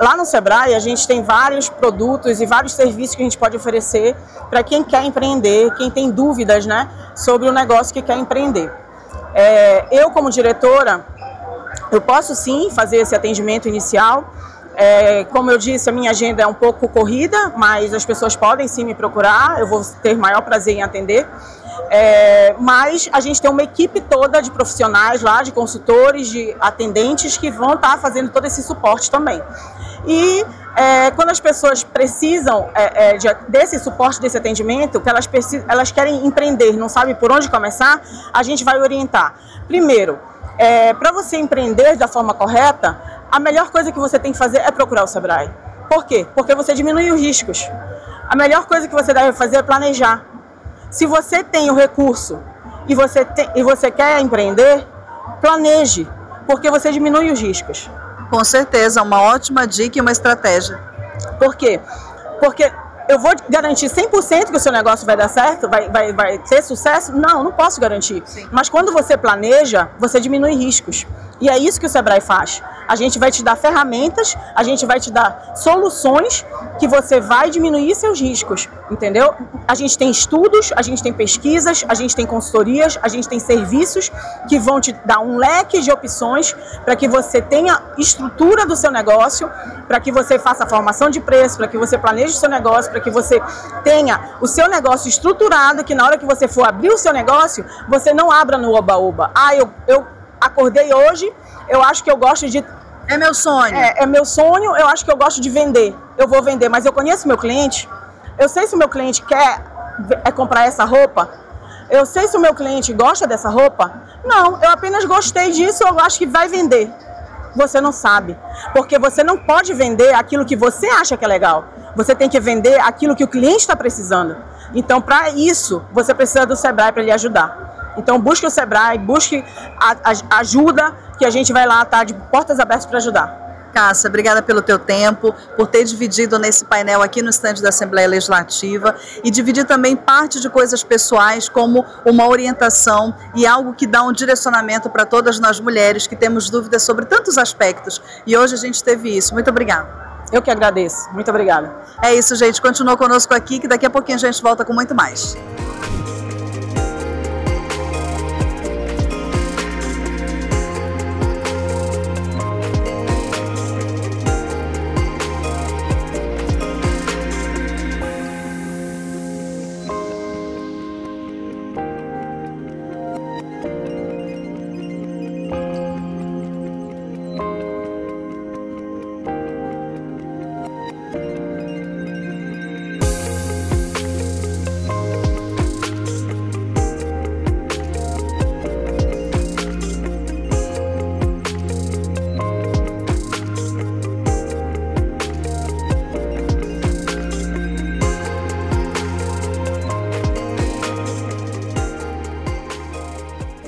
lá no Sebrae a gente tem vários produtos e vários serviços que a gente pode oferecer para quem quer empreender, quem tem dúvidas, né, sobre o negócio que quer empreender. Eu como diretora, eu posso sim fazer esse atendimento inicial, Como eu disse, a minha agenda é um pouco corrida, mas as pessoas podem sim me procurar, eu vou ter maior prazer em atender. Mas a gente tem uma equipe toda de profissionais lá, de consultores, de atendentes que vão estar fazendo todo esse suporte também. E quando as pessoas precisam desse suporte, desse atendimento, que elas querem empreender, não sabem por onde começar, a gente vai orientar. Primeiro, para você empreender da forma correta, a melhor coisa que você tem que fazer é procurar o Sebrae. Por quê? Porque você diminui os riscos. A melhor coisa que você deve fazer é planejar. Se você tem o recurso e você quer empreender, planeje, porque você diminui os riscos. Com certeza, uma ótima dica e uma estratégia. Por quê? Porque eu vou garantir 100% que o seu negócio vai dar certo, vai ter sucesso? Não, não posso garantir. Sim. Mas quando você planeja, você diminui riscos. E é isso que o Sebrae faz. A gente vai te dar ferramentas, a gente vai te dar soluções que você vai diminuir seus riscos, entendeu? A gente tem estudos, a gente tem pesquisas, a gente tem consultorias, a gente tem serviços que vão te dar um leque de opções para que você tenha estrutura do seu negócio, para que você faça a formação de preço, para que você planeje o seu negócio, para que você tenha o seu negócio estruturado, que na hora que você for abrir o seu negócio, você não abra no oba-oba. Eu acordei hoje, eu acho que eu gosto de... É meu sonho. É meu sonho, eu acho que eu gosto de vender. Eu vou vender, mas eu conheço meu cliente. Eu sei se o meu cliente quer comprar essa roupa. Eu sei se o meu cliente gosta dessa roupa. Não, eu apenas gostei disso, eu acho que vai vender. Você não sabe. Porque você não pode vender aquilo que você acha que é legal. Você tem que vender aquilo que o cliente está precisando. Então, para isso, você precisa do Sebrae para lhe ajudar. Então busque o Sebrae, busque a ajuda, que a gente vai lá estar de portas abertas para ajudar. Cássia, obrigada pelo teu tempo, por ter dividido nesse painel aqui no estande da Assembleia Legislativa e dividir também parte de coisas pessoais como uma orientação e algo que dá um direcionamento para todas nós mulheres que temos dúvidas sobre tantos aspectos. E hoje a gente teve isso. Muito obrigada. Eu que agradeço. Muito obrigada. É isso, gente. Continua conosco aqui que daqui a pouquinho a gente volta com muito mais.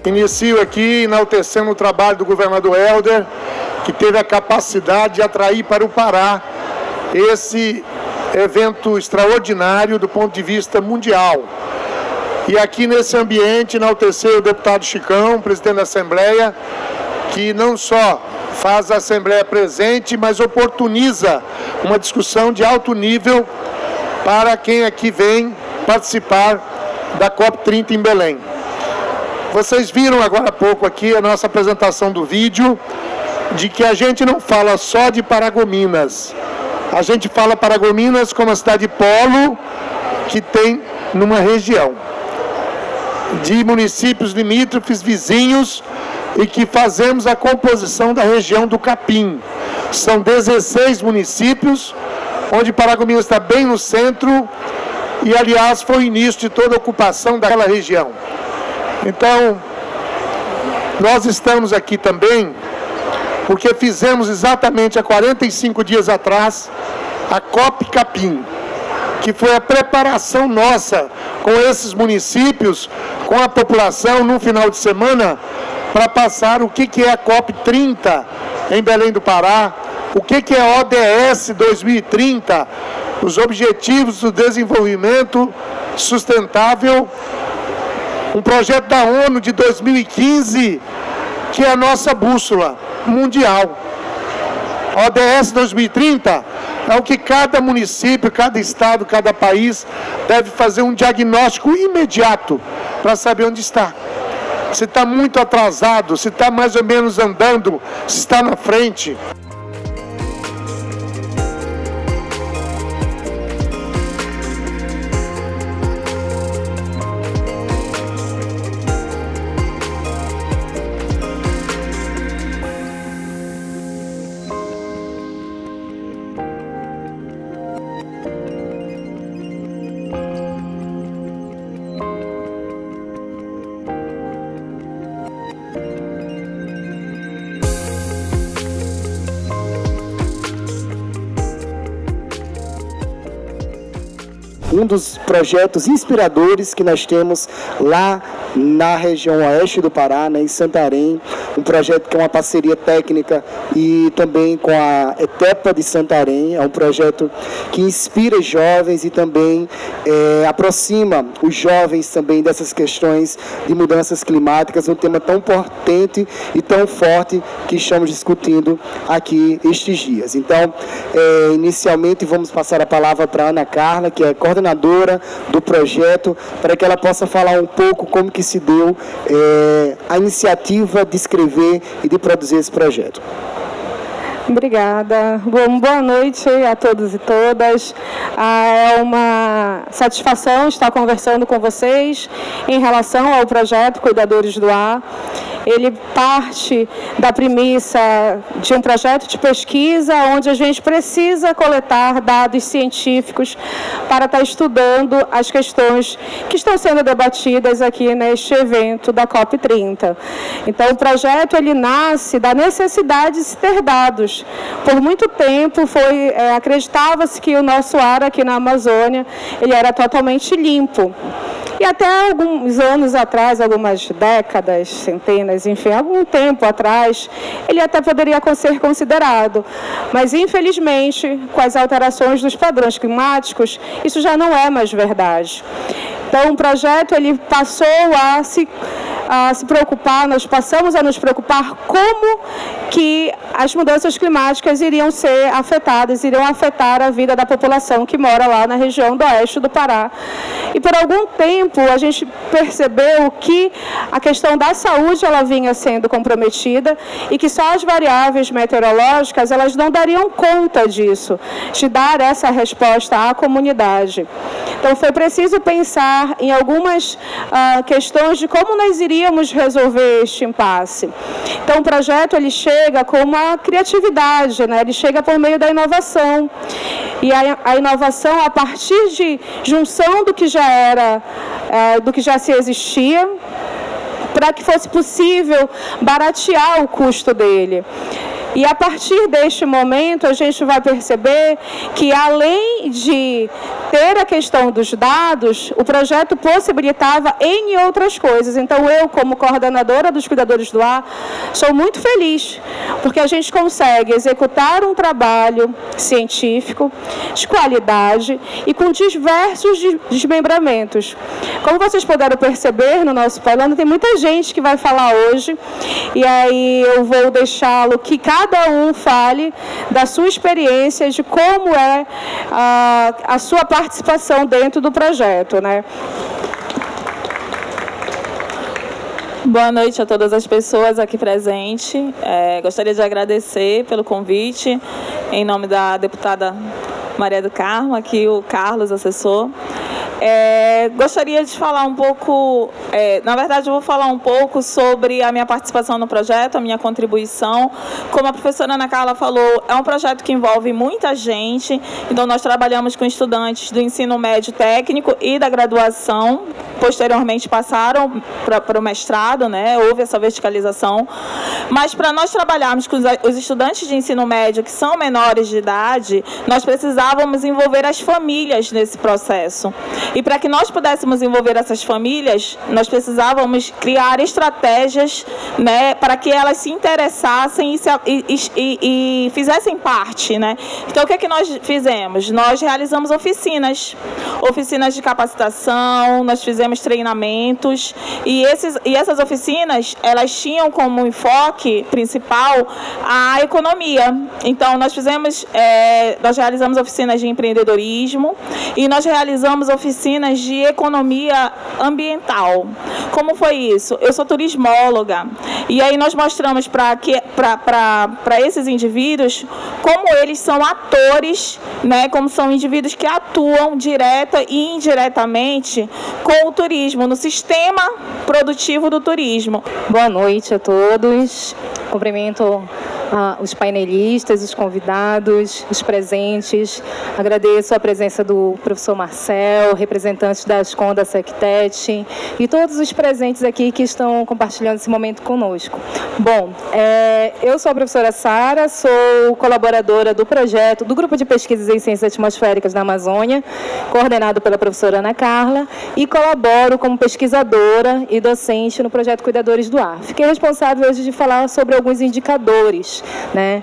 Inicio aqui enaltecendo o trabalho do governador Helder, que teve a capacidade de atrair para o Pará esse evento extraordinário do ponto de vista mundial. E aqui nesse ambiente enaltecer o deputado Chicão, presidente da Assembleia, que não só faz a Assembleia presente, mas oportuniza uma discussão de alto nível para quem aqui vem participar da COP30 em Belém. Vocês viram agora há pouco aqui a nossa apresentação do vídeo, de que a gente não fala só de Paragominas. A gente fala Paragominas como a cidade polo que tem numa região, de municípios limítrofes, vizinhos, e que fazemos a composição da região do Capim. São 16 municípios, onde Paragominas está bem no centro, e aliás foi o início de toda a ocupação daquela região. Então, nós estamos aqui também porque fizemos exatamente há 45 dias atrás a COP Capim, que foi a preparação nossa com esses municípios, com a população, no final de semana, para passar o que é a COP30 em Belém do Pará, o que é ODS 2030, os Objetivos do Desenvolvimento Sustentável, um projeto da ONU de 2015, que é a nossa bússola mundial. ODS 2030 é o que cada município, cada estado, cada país deve fazer um diagnóstico imediato para saber onde está. Se está muito atrasado, se está mais ou menos andando, se está na frente. um dos projetos inspiradores que nós temos lá na região oeste do Pará, né, em Santarém, um projeto que é uma parceria técnica e também com a ETEPA de Santarém, é um projeto que inspira jovens e também aproxima os jovens também dessas questões de mudanças climáticas, um tema tão potente e tão forte que estamos discutindo aqui estes dias. Então, inicialmente vamos passar a palavra para a Ana Carla, que é coordenadora do projeto, para que ela possa falar um pouco como que se deu a iniciativa de escrever e de produzir esse projeto. Obrigada. Bom, boa noite a todos e todas. É uma satisfação estar conversando com vocês em relação ao projeto Cuidadores do Ar. Ele parte da premissa de um projeto de pesquisa onde a gente precisa coletar dados científicos para estar estudando as questões que estão sendo debatidas aqui neste evento da COP30. Então, o projeto ele nasce da necessidade de se ter dados. Por muito tempo acreditava-se que o nosso ar aqui na Amazônia ele era totalmente limpo. E até alguns anos atrás, algumas décadas, centenas, enfim, algum tempo atrás, ele até poderia ser considerado. Mas, infelizmente, com as alterações dos padrões climáticos, isso já não é mais verdade. Então, o projeto ele passou a se preocupar, nós passamos a nos preocupar como que as mudanças climáticas iriam ser afetadas, iriam afetar a vida da população que mora lá na região do oeste do Pará. E por algum tempo a gente percebeu que a questão da saúde ela vinha sendo comprometida e que só as variáveis meteorológicas elas não dariam conta disso, de dar essa resposta à comunidade. Então foi preciso pensar em algumas questões de como nós iríamos resolver este impasse. Então o projeto ele chega com uma criatividade, né? Ele chega por meio da inovação. E a inovação a partir de junção do que já era, do que já se existia, para que fosse possível baratear o custo dele. E a partir deste momento a gente vai perceber que além de ter a questão dos dados, o projeto possibilitava N outras coisas. Então eu, como coordenadora dos Cuidadores do Ar, sou muito feliz, porque a gente consegue executar um trabalho científico, de qualidade e com diversos desmembramentos. Como vocês puderam perceber no nosso painel, tem muita gente que vai falar hoje, e aí eu vou deixá-lo que cada um fale da sua experiência, de como é a sua participação dentro do projeto, né? Boa noite a todas as pessoas aqui presentes. Gostaria de agradecer pelo convite, em nome da deputada Maria do Carmo, aqui o Carlos, assessor. Gostaria de falar um pouco, na verdade eu vou falar um pouco sobre a minha participação no projeto, a minha contribuição. Como a professora Ana Carla falou, é um projeto que envolve muita gente, então nós trabalhamos com estudantes do ensino médio técnico e da graduação, posteriormente passaram para o mestrado, né? Houve essa verticalização, mas para nós trabalharmos com os estudantes de ensino médio que são menores de idade, nós precisávamos envolver as famílias nesse processo. E para que nós pudéssemos envolver essas famílias, nós precisávamos criar estratégias, né, para que elas se interessassem e fizessem parte, né? Então, o que é que nós fizemos? Nós realizamos oficinas de capacitação, nós fizemos treinamentos, e essas oficinas, elas tinham como enfoque principal a economia. Então, nós realizamos oficinas de empreendedorismo e nós realizamos oficinas de economia ambiental. Como foi isso? Eu sou turismóloga, e aí nós mostramos para esses indivíduos como eles são atores, né, como são indivíduos que atuam direta e indiretamente com o turismo, no sistema produtivo do turismo. Boa noite a todos. Cumprimento os painelistas, os convidados, os presentes. Agradeço a presença do professor Marcel, representantes da Ascom, da Sectet e todos os presentes aqui que estão compartilhando esse momento conosco. Bom, eu sou a professora Sara, sou colaboradora do projeto do Grupo de Pesquisas em Ciências Atmosféricas da Amazônia, coordenado pela professora Ana Carla, e colaboro como pesquisadora e docente no projeto Cuidadores do Ar. Fiquei responsável hoje de falar sobre alguns indicadores, né,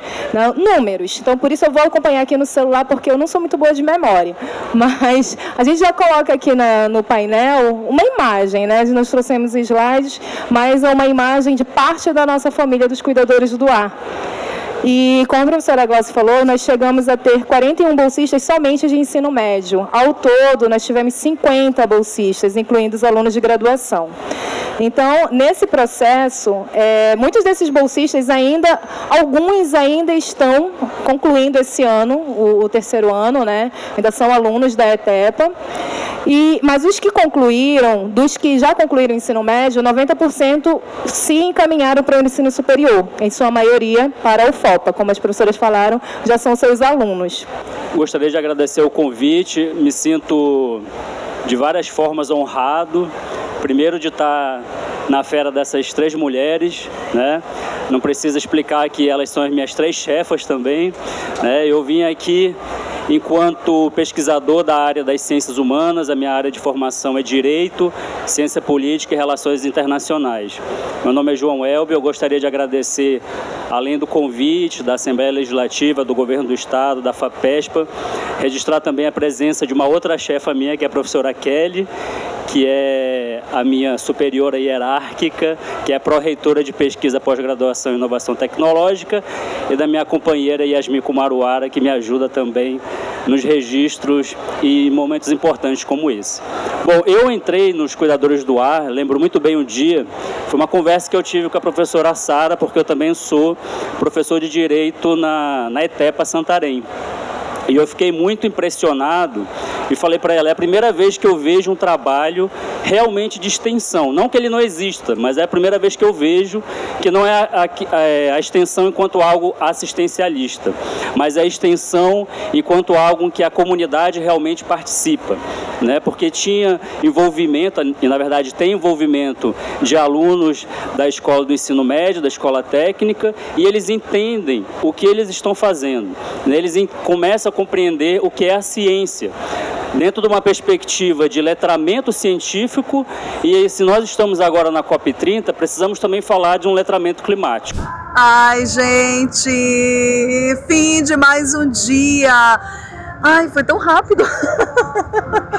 números. Então, por isso eu vou acompanhar aqui no celular, porque eu não sou muito boa de memória. Mas a gente já coloca aqui no painel uma imagem, né? Nós trouxemos slides, mas é uma imagem de parte da nossa família dos Cuidadores do Ar. E, como a professora Glócia falou, nós chegamos a ter 41 bolsistas somente de ensino médio. Ao todo, nós tivemos 50 bolsistas, incluindo os alunos de graduação. Então, nesse processo, muitos desses bolsistas alguns ainda estão concluindo esse ano, o terceiro ano, né? Ainda são alunos da ETEPA. Mas os que concluíram, dos que já concluíram o ensino médio, 90% se encaminharam para o ensino superior, em sua maioria para a UFOPA, como as professoras falaram, já são seus alunos. Gostaria de agradecer o convite, me sinto de várias formas honrado, primeiro de estar na fera dessas 3 mulheres, né? Não precisa explicar que elas são as minhas 3 chefas também, né? Eu vim aqui enquanto pesquisador da área das ciências humanas, a minha área de formação é Direito, Ciência Política e Relações Internacionais. Meu nome é João Elber, eu gostaria de agradecer, além do convite da Assembleia Legislativa, do Governo do Estado, da FAPESPA, registrar também a presença de uma outra chefa minha, que é a professora Kelly, que é a minha superiora hierárquica, que é pró-reitora de Pesquisa, Pós-Graduação e Inovação Tecnológica, e da minha companheira Yasmin Kumaruara, que me ajuda também nos registros e momentos importantes como esse. Bom, eu entrei nos Cuidadores do Ar, lembro muito bem um dia, foi uma conversa que eu tive com a professora Sara, porque eu também sou professor de Direito na ETEPA Santarém. E eu fiquei muito impressionado e falei para ela, é a primeira vez que eu vejo um trabalho realmente de extensão. Não que ele não exista, mas é a primeira vez que eu vejo que não é a extensão enquanto algo assistencialista, mas é a extensão enquanto algo em que a comunidade realmente participa, né? Porque tinha envolvimento, e na verdade tem envolvimento de alunos da escola do ensino médio, da escola técnica, e eles entendem o que eles estão fazendo, né? Eles começam a compreender o que é a ciência, dentro de uma perspectiva de letramento científico, e se nós estamos agora na COP30, precisamos também falar de um letramento climático. Ai, gente, fim de mais um dia. Ai, foi tão rápido.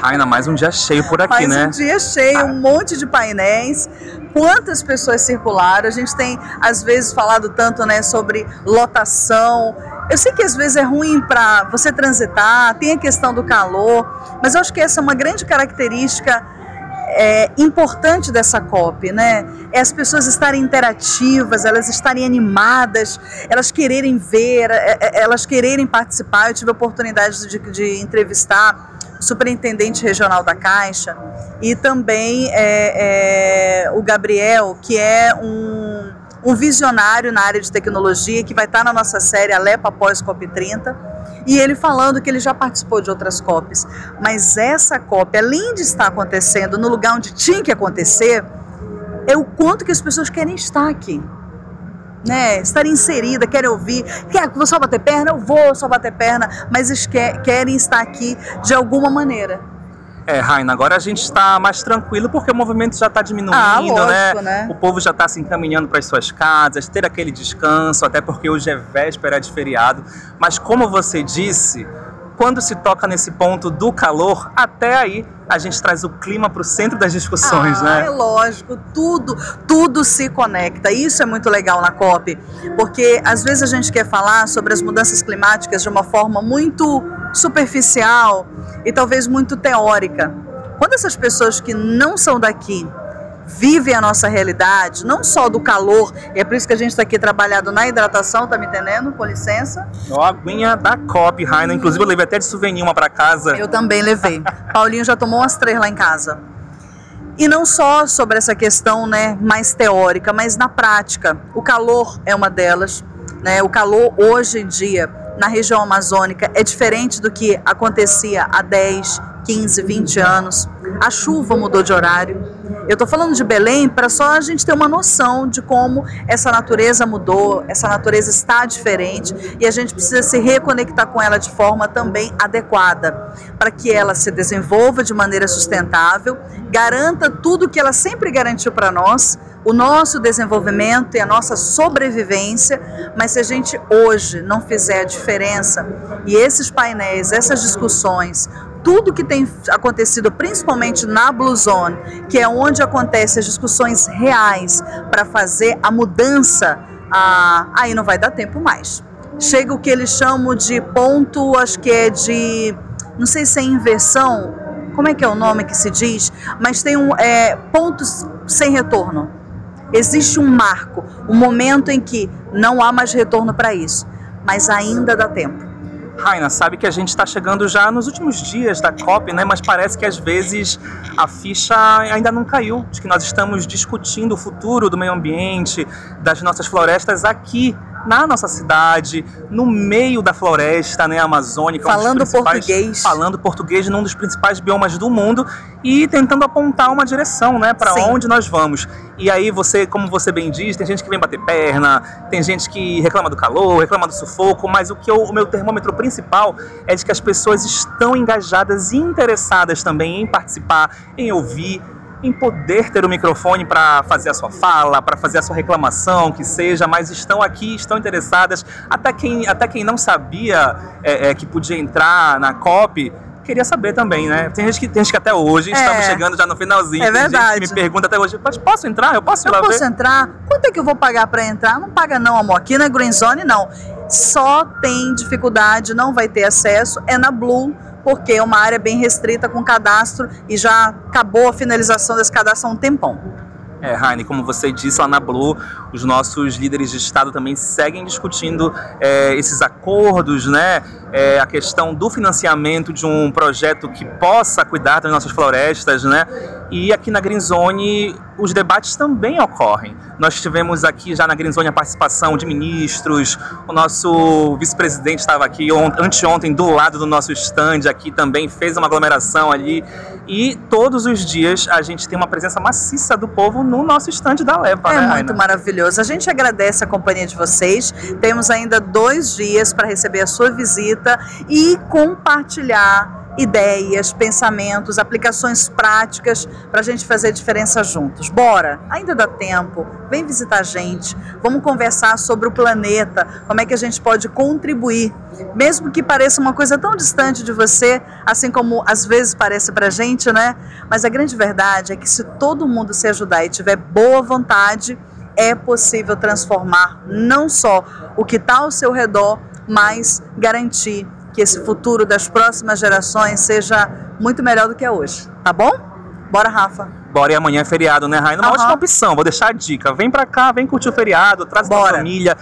Ainda mais um dia cheio por aqui, né? Mais um dia cheio, um monte de painéis. Quantas pessoas circularam? A gente tem, às vezes, falado tanto, né, sobre lotação. Eu sei que às vezes é ruim para você transitar, tem a questão do calor, mas eu acho que essa é uma grande característica importante dessa COP, né? É as pessoas estarem interativas, elas estarem animadas, elas quererem ver, elas quererem participar. Eu tive a oportunidade de entrevistar o superintendente regional da Caixa e também o Gabriel, que é um visionário na área de tecnologia, que vai estar na nossa série Alepa após COP30, e ele falando que ele já participou de outras COPs, mas essa COP, além de estar acontecendo no lugar onde tinha que acontecer, é o quanto que as pessoas querem estar aqui, né? Estar inserida, querem ouvir, vou só bater perna? Eu vou só bater perna, mas eles querem estar aqui de alguma maneira. Raina, agora a gente está mais tranquilo porque o movimento já está diminuindo, lógico, né? O povo já está se encaminhando para as suas casas, ter aquele descanso, até porque hoje é véspera de feriado. Mas como você disse, quando se toca nesse ponto do calor, até aí a gente traz o clima para o centro das discussões, né? É lógico, tudo se conecta. Isso é muito legal na COP, porque às vezes a gente quer falar sobre as mudanças climáticas de uma forma muito superficial e talvez muito teórica. Quando essas pessoas que não são daqui vivem a nossa realidade, não só do calor, e é por isso que a gente está aqui trabalhando na hidratação, tá me entendendo? Com licença. Ó, a aguinha da COP, Raina, inclusive eu levei até de souvenir uma para casa. Eu também levei. Paulinho já tomou umas 3 lá em casa. E não só sobre essa questão, né, mais teórica, mas na prática. O calor é uma delas. né? O calor hoje em dia na região amazônica é diferente do que acontecia há 10, 15, 20 anos. A chuva mudou de horário. Eu estou falando de Belém para só a gente ter uma noção de como essa natureza mudou, essa natureza está diferente e a gente precisa se reconectar com ela de forma também adequada, para que ela se desenvolva de maneira sustentável, garanta tudo que ela sempre garantiu para nós, o nosso desenvolvimento e a nossa sobrevivência, mas se a gente hoje não fizer a diferença e esses painéis, essas discussões, tudo que tem acontecido, principalmente na Blue Zone, que é onde acontecem as discussões reais para fazer a mudança, aí não vai dar tempo mais. Chega o que eles chamam de ponto, acho que é de, não sei se é inversão, como é que é o nome que se diz, mas tem pontos sem retorno. Existe um marco, um momento em que não há mais retorno para isso, mas ainda dá tempo. Raina, sabe que a gente está chegando já nos últimos dias da COP, né? Mas parece que às vezes a ficha ainda não caiu, de que nós estamos discutindo o futuro do meio ambiente, das nossas florestas aqui na nossa cidade, no meio da floresta, né, amazônica. Falando português. Falando português num dos principais biomas do mundo e tentando apontar uma direção, né, para onde nós vamos. E aí você, como você bem diz, tem gente que vem bater perna, tem gente que reclama do calor, reclama do sufoco, mas o meu termômetro principal é de que as pessoas estão engajadas e interessadas também em participar, em ouvir, em poder ter o microfone para fazer a sua fala, para fazer a sua reclamação, que seja, mas estão aqui, estão interessadas. Até quem não sabia que podia entrar na COP, queria saber também, né? Tem gente que até hoje, estamos chegando já no finalzinho, tem verdade. Gente que me pergunta até hoje, mas posso entrar? Eu posso ir lá ver? Eu posso entrar? Quanto é que eu vou pagar para entrar? Não paga não, amor. Aqui na Green Zone, não. Só tem dificuldade, não vai ter acesso, é na Blue, porque é uma área bem restrita com cadastro e já acabou a finalização desse cadastro há um tempão. Raine, como você disse lá na Blue, os nossos líderes de Estado também seguem discutindo esses acordos, né? A questão do financiamento de um projeto que possa cuidar das nossas florestas, né? E aqui na Green Zone os debates também ocorrem. Nós tivemos aqui já na Green Zone a participação de ministros, o nosso vice-presidente estava aqui anteontem do lado do nosso stand aqui também, fez uma aglomeração ali e todos os dias a gente tem uma presença maciça do povo no nosso stand da Leva. É muito maravilhoso. A gente agradece a companhia de vocês. Temos ainda 2 dias para receber a sua visita e compartilhar ideias, pensamentos, aplicações práticas para a gente fazer diferença juntos. Bora! Ainda dá tempo. Vem visitar a gente. Vamos conversar sobre o planeta, como é que a gente pode contribuir. Mesmo que pareça uma coisa tão distante de você, assim como às vezes parece pra gente, né? Mas a grande verdade é que se todo mundo se ajudar e tiver boa vontade, é possível transformar não só o que está ao seu redor, mas garantir que esse futuro das próximas gerações seja muito melhor do que é hoje, tá bom? Bora, Rafa. Bora, e amanhã é feriado, né, Raina? Uma ótima opção, vou deixar a dica. Vem pra cá, vem curtir o feriado, traz a tua família.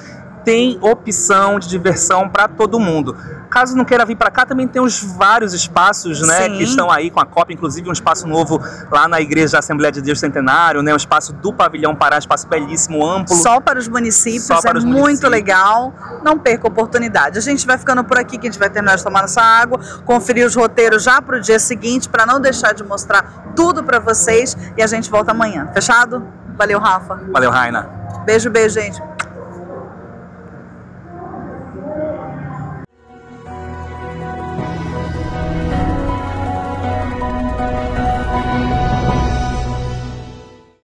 Tem opção de diversão para todo mundo. Caso não queira vir para cá, também tem os vários espaços, né, que estão aí com a COP, inclusive um espaço novo lá na Igreja Assembleia de Deus Centenário, né, um espaço do Pavilhão Pará, espaço belíssimo, amplo. Só para os municípios, muito legal. Não perca a oportunidade. A gente vai ficando por aqui, que a gente vai terminar de tomar nossa água, conferir os roteiros já para o dia seguinte, para não deixar de mostrar tudo para vocês, e a gente volta amanhã. Fechado? Valeu, Rafa. Valeu, Raina. Beijo, beijo, gente.